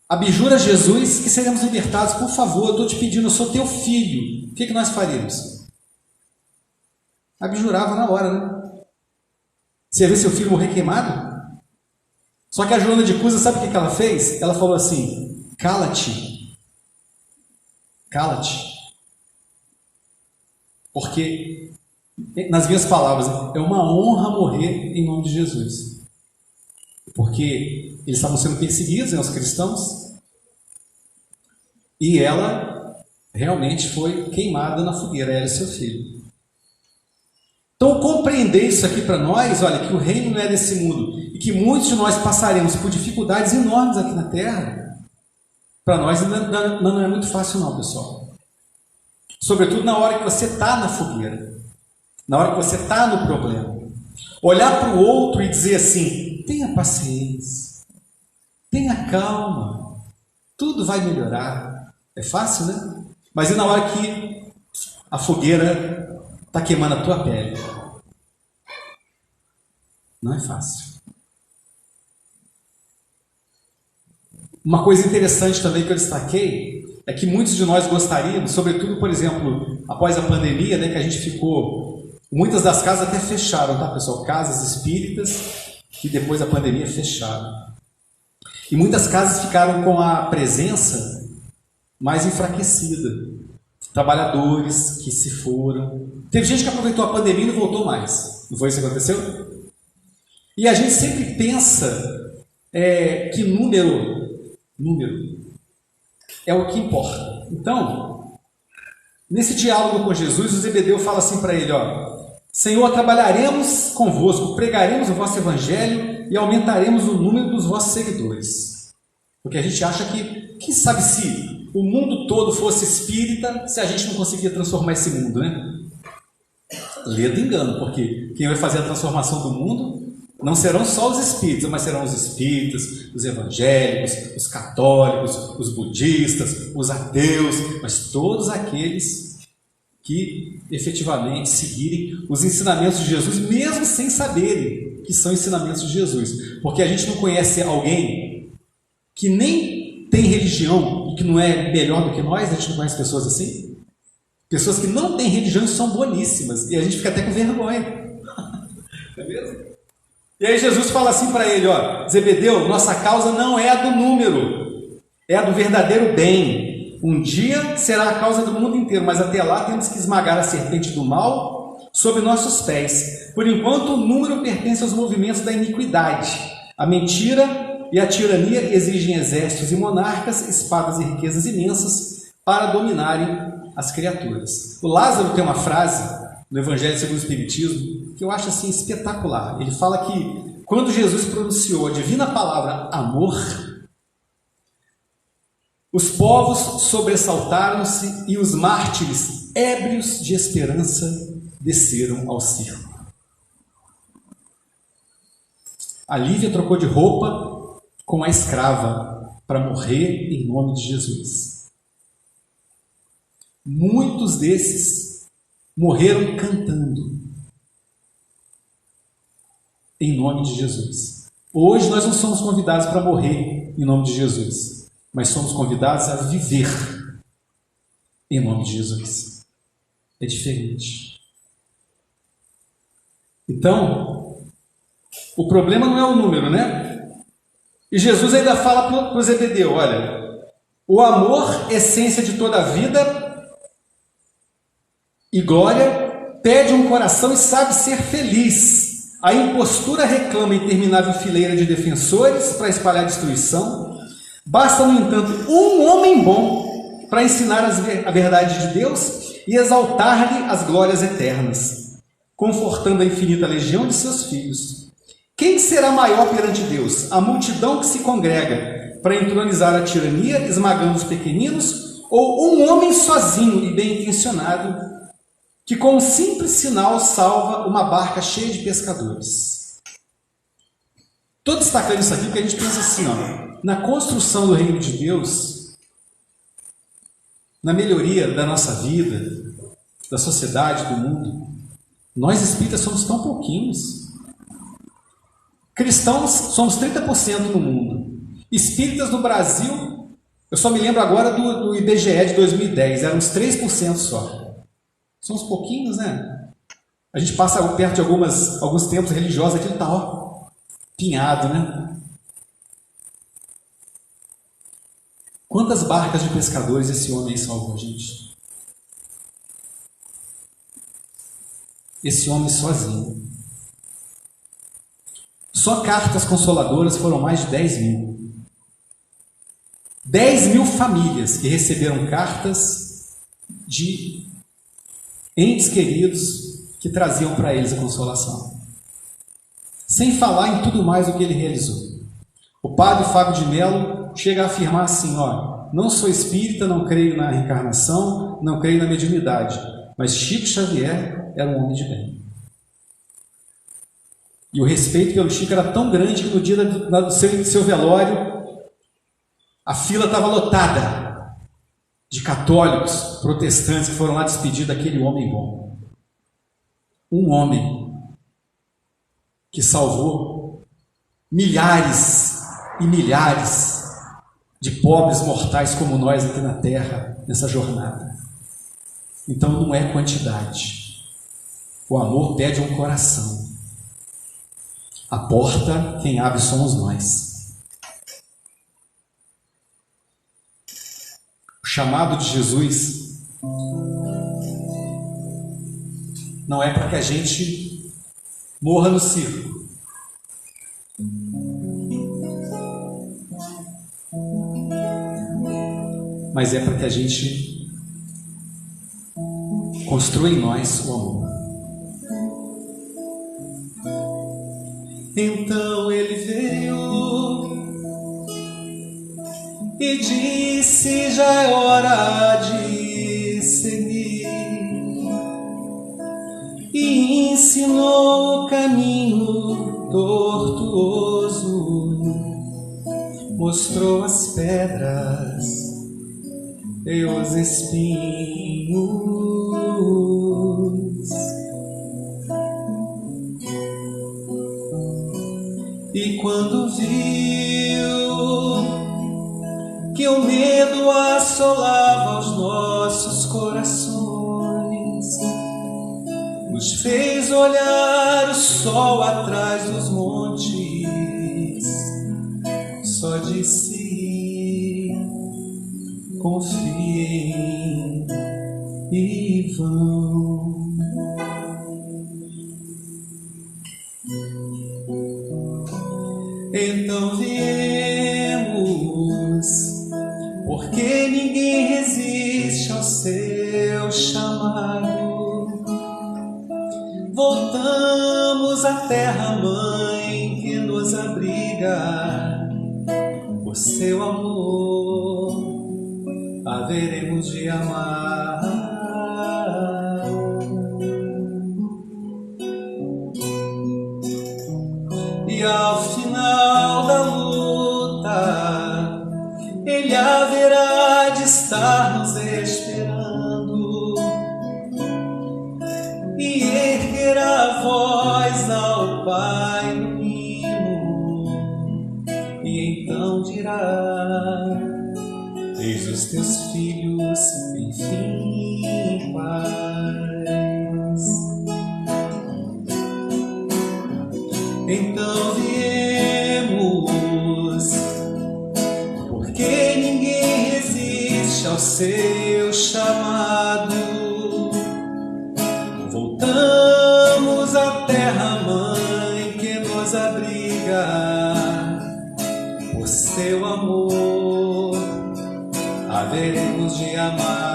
Abjura Jesus que seremos libertados, por favor, eu estou te pedindo, eu sou teu filho. O que nós faríamos? Abjurava na hora, né? Você ia ver seu filho morrer queimado? Só que a Joana de Cusa, sabe o que ela fez? Ela falou assim: cala-te. Cala-te. Porque, nas minhas palavras, é uma honra morrer em nome de Jesus. Porque eles estavam sendo perseguidos, né, os cristãos, e ela realmente foi queimada na fogueira, ela e seu filho. Então, compreender isso aqui para nós, olha, que o reino não é desse mundo, e que muitos de nós passaremos por dificuldades enormes aqui na Terra, para nós não é muito fácil não, pessoal. Sobretudo na hora que você está na fogueira, na hora que você está no problema. Olhar para o outro e dizer assim: tenha paciência. Tenha calma, tudo vai melhorar. É fácil, né? Mas e na hora que a fogueira está queimando a tua pele? Não é fácil. Uma coisa interessante também que eu destaquei é que muitos de nós gostaríamos, sobretudo, por exemplo, após a pandemia, né, que a gente ficou... Muitas das casas até fecharam, tá, pessoal? Casas espíritas que depois da pandemia fecharam. E muitas casas ficaram com a presença mais enfraquecida. Trabalhadores que se foram. Teve gente que aproveitou a pandemia e não voltou mais. Não foi isso que aconteceu? E a gente sempre pensa que número é o que importa. Então, nesse diálogo com Jesus, o Zebedeu fala assim para ele, ó: Senhor, trabalharemos convosco, pregaremos o vosso evangelho e aumentaremos o número dos vossos seguidores. Porque a gente acha que, quem sabe se o mundo todo fosse espírita, se a gente não conseguia transformar esse mundo, né? Ledo engano, porque quem vai fazer a transformação do mundo não serão só os espíritas, mas serão os espíritas, os evangélicos, os católicos, os budistas, os ateus, mas todos aqueles que efetivamente seguirem os ensinamentos de Jesus, mesmo sem saberem que são ensinamentos de Jesus. Porque a gente não conhece alguém que nem tem religião e que não é melhor do que nós. A gente não conhece pessoas assim? Pessoas que não têm religião e são boníssimas, e a gente fica até com vergonha. Não é mesmo? E aí Jesus fala assim para ele, ó: Zebedeu, nossa causa não é a do número, é a do verdadeiro bem. Um dia será a causa do mundo inteiro, mas até lá temos que esmagar a serpente do mal sob nossos pés. Por enquanto, o número pertence aos movimentos da iniquidade. A mentira e a tirania exigem exércitos e monarcas, espadas e riquezas imensas para dominarem as criaturas. O Lázaro tem uma frase no Evangelho segundo o Espiritismo que eu acho assim espetacular. Ele fala que quando Jesus pronunciou a divina palavra amor, os povos sobressaltaram-se e os mártires, ébrios de esperança, desceram ao circo. A Lívia trocou de roupa com a escrava para morrer em nome de Jesus. Muitos desses morreram cantando em nome de Jesus. Hoje nós não somos convidados para morrer em nome de Jesus, mas somos convidados a viver em nome de Jesus. É diferente. Então, o problema não é o número, né? E Jesus ainda fala para o Zebedeu, olha, o amor, essência de toda a vida e glória, pede um coração e sabe ser feliz. A impostura reclama interminável fileira de defensores para espalhar destruição. Basta, no entanto, um homem bom para ensinar a verdade de Deus e exaltar-lhe as glórias eternas, confortando a infinita legião de seus filhos. Quem será maior perante Deus? A multidão que se congrega para entronizar a tirania, esmagando os pequeninos, ou um homem sozinho e bem intencionado, que com um simples sinal salva uma barca cheia de pescadores? Estou destacando isso aqui porque a gente pensa assim, ó, na construção do reino de Deus, na melhoria da nossa vida, da sociedade, do mundo, nós espíritas somos tão pouquinhos. Cristãos somos 30% no mundo. Espíritas no Brasil, eu só me lembro agora do IBGE de 2010, eram uns 3% só. São uns pouquinhos, né? A gente passa perto de alguns templos religiosos, aquilo está, ó, pinhado, né? Quantas barcas de pescadores esse homem aí salvou, gente? Esse homem sozinho. Só cartas consoladoras foram mais de 10 mil. 10 mil famílias que receberam cartas de entes queridos que traziam para eles a consolação. Sem falar em tudo mais do que ele realizou. O padre Fábio de Mello chega a afirmar assim, ó: não sou espírita, não creio na reencarnação, não creio na mediunidade, mas Chico Xavier era um homem de bem. E o respeito pelo Chico era tão grande que no dia do seu velório, A fila estava lotada de católicos, protestantes que foram lá despedir daquele homem bom. Um homem que salvou milhares e milhares de pobres mortais como nós aqui na Terra, nessa jornada. Então não é quantidade. O amor pede um coração. A porta, quem abre somos nós. O chamado de Jesus não é para que a gente morra no circo. Mas é para que a gente construa em nós o amor. Então ele veio e disse: já é hora de seguir. E ensinou o caminho tortuoso, mostrou as pedras e os espinhos. E quando viu que o medo assolava os nossos corações, nos fez olhar o sol atrás dos montes, só disse: confiem e vão. Então viemos, porque ninguém resiste ao seu chamado. Voltamos à terra-mãe que nos abriga. Por seu amor haveremos de amar. E ao final da luta, Ele haverá de estar nos esperando e erguerá a voz ao Pai no hino, e então dirá: eis os teus filhos, enfim, em paz. Então viemos, porque ninguém resiste ao seu chamado. Voltamos à terra-mãe que nos abriga. Por seu amor haveremos de amar.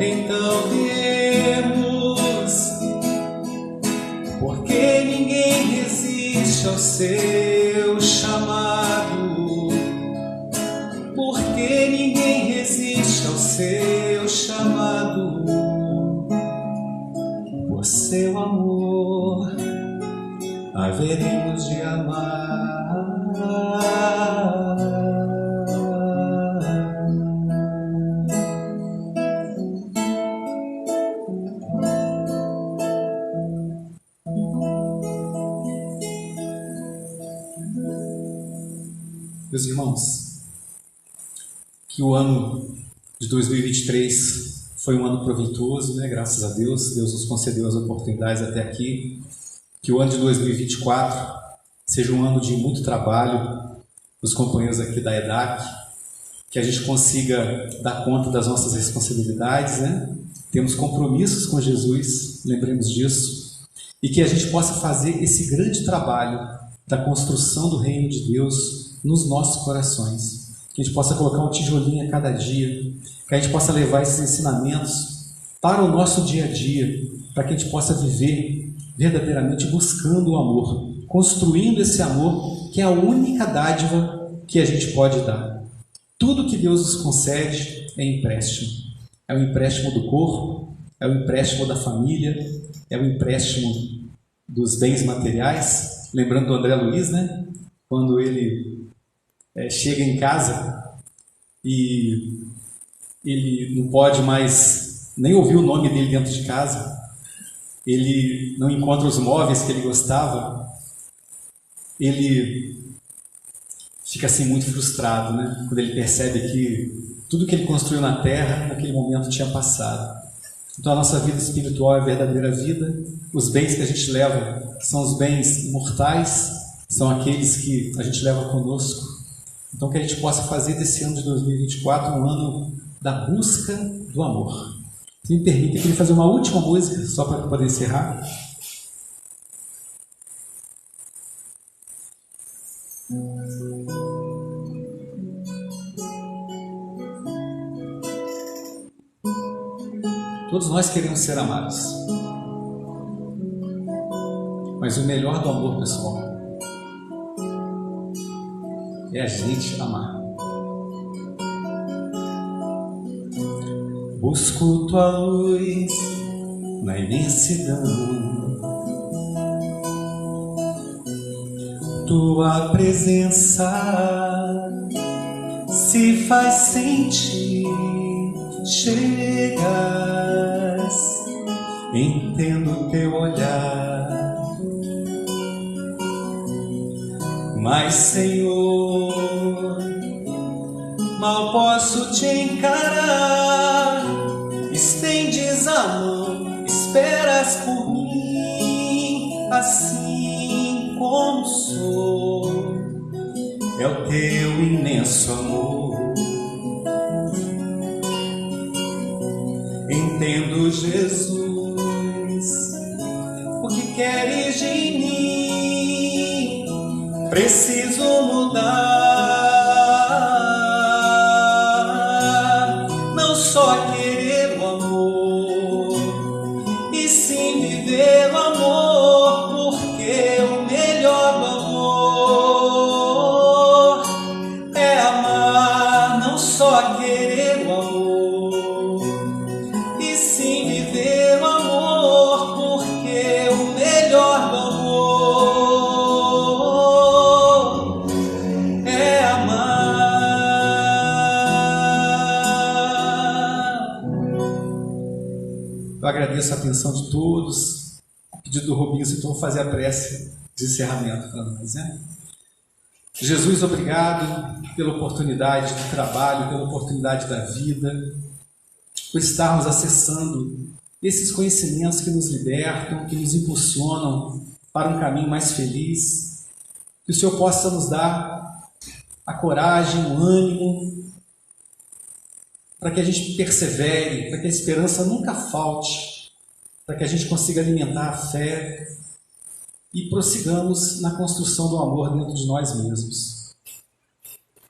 Então viemos, porque ninguém resiste ao seu chamado. Porque ninguém resiste ao seu chamado. Por seu amor haveremos de amar. Meus irmãos, que o ano de 2023 foi um ano proveitoso, né? Graças a Deus, Deus nos concedeu as oportunidades até aqui. Que o ano de 2024 seja um ano de muito trabalho dos companheiros aqui da EDAC, que a gente consiga dar conta das nossas responsabilidades, né? Temos compromissos com Jesus, lembremos disso, e que a gente possa fazer esse grande trabalho da construção do reino de Deus nos nossos corações, que a gente possa colocar um tijolinho a cada dia, que a gente possa levar esses ensinamentos para o nosso dia a dia, para que a gente possa viver verdadeiramente buscando o amor, construindo esse amor que é a única dádiva que a gente pode dar. Tudo que Deus nos concede é empréstimo. É o empréstimo do corpo, é o empréstimo da família, é o empréstimo dos bens materiais, lembrando do André Luiz, né? Quando ele chega em casa e ele não pode mais nem ouvir o nome dele dentro de casa, ele não encontra os móveis que ele gostava, ele fica assim muito frustrado, né? Quando ele percebe que tudo que ele construiu na terra, naquele momento tinha passado. Então a nossa vida espiritual é a verdadeira vida. Os bens que a gente leva são os bens imortais, são aqueles que a gente leva conosco. Então que a gente possa fazer desse ano de 2024 um ano da busca do amor. Se me permite, eu queria fazer uma última música, só para poder encerrar. Todos nós queremos ser amados. Mas o melhor do amor, pessoal, é a gente amar. Busco tua luz na imensidão, tua presença se faz sentir, chegas, entendo teu olhar, mas Senhor, mal posso te encarar, estendes a mão, esperas por mim, assim como sou, é o teu imenso amor. Entendo, Jesus, o que queres de mim, preciso mudar, não só querer o amor, e sim viver o amor, porque o melhor do amor é amar, não só querer o amor, e sim viver o amor, porque o melhor do amor é amar. Eu agradeço a atenção de todos. A pedido do Robinho, então vou fazer a prece de encerramento para nós, né? Jesus, obrigado pela oportunidade do trabalho, pela oportunidade da vida, por estarmos acessando esses conhecimentos que nos libertam, que nos impulsionam para um caminho mais feliz. Que o Senhor possa nos dar a coragem, o ânimo, para que a gente persevere, para que a esperança nunca falte, para que a gente consiga alimentar a fé e prossigamos na construção do amor dentro de nós mesmos.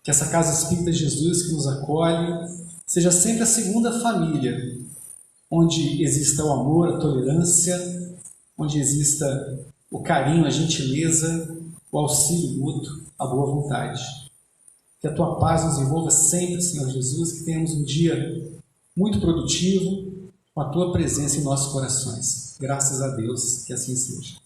Que essa Casa Espírita Jesus que nos acolhe seja sempre a segunda família, onde exista o amor, a tolerância, onde exista o carinho, a gentileza, o auxílio mútuo, a boa vontade. Que a tua paz nos envolva sempre, Senhor Jesus, que tenhamos um dia muito produtivo, com a tua presença em nossos corações. Graças a Deus, que assim seja.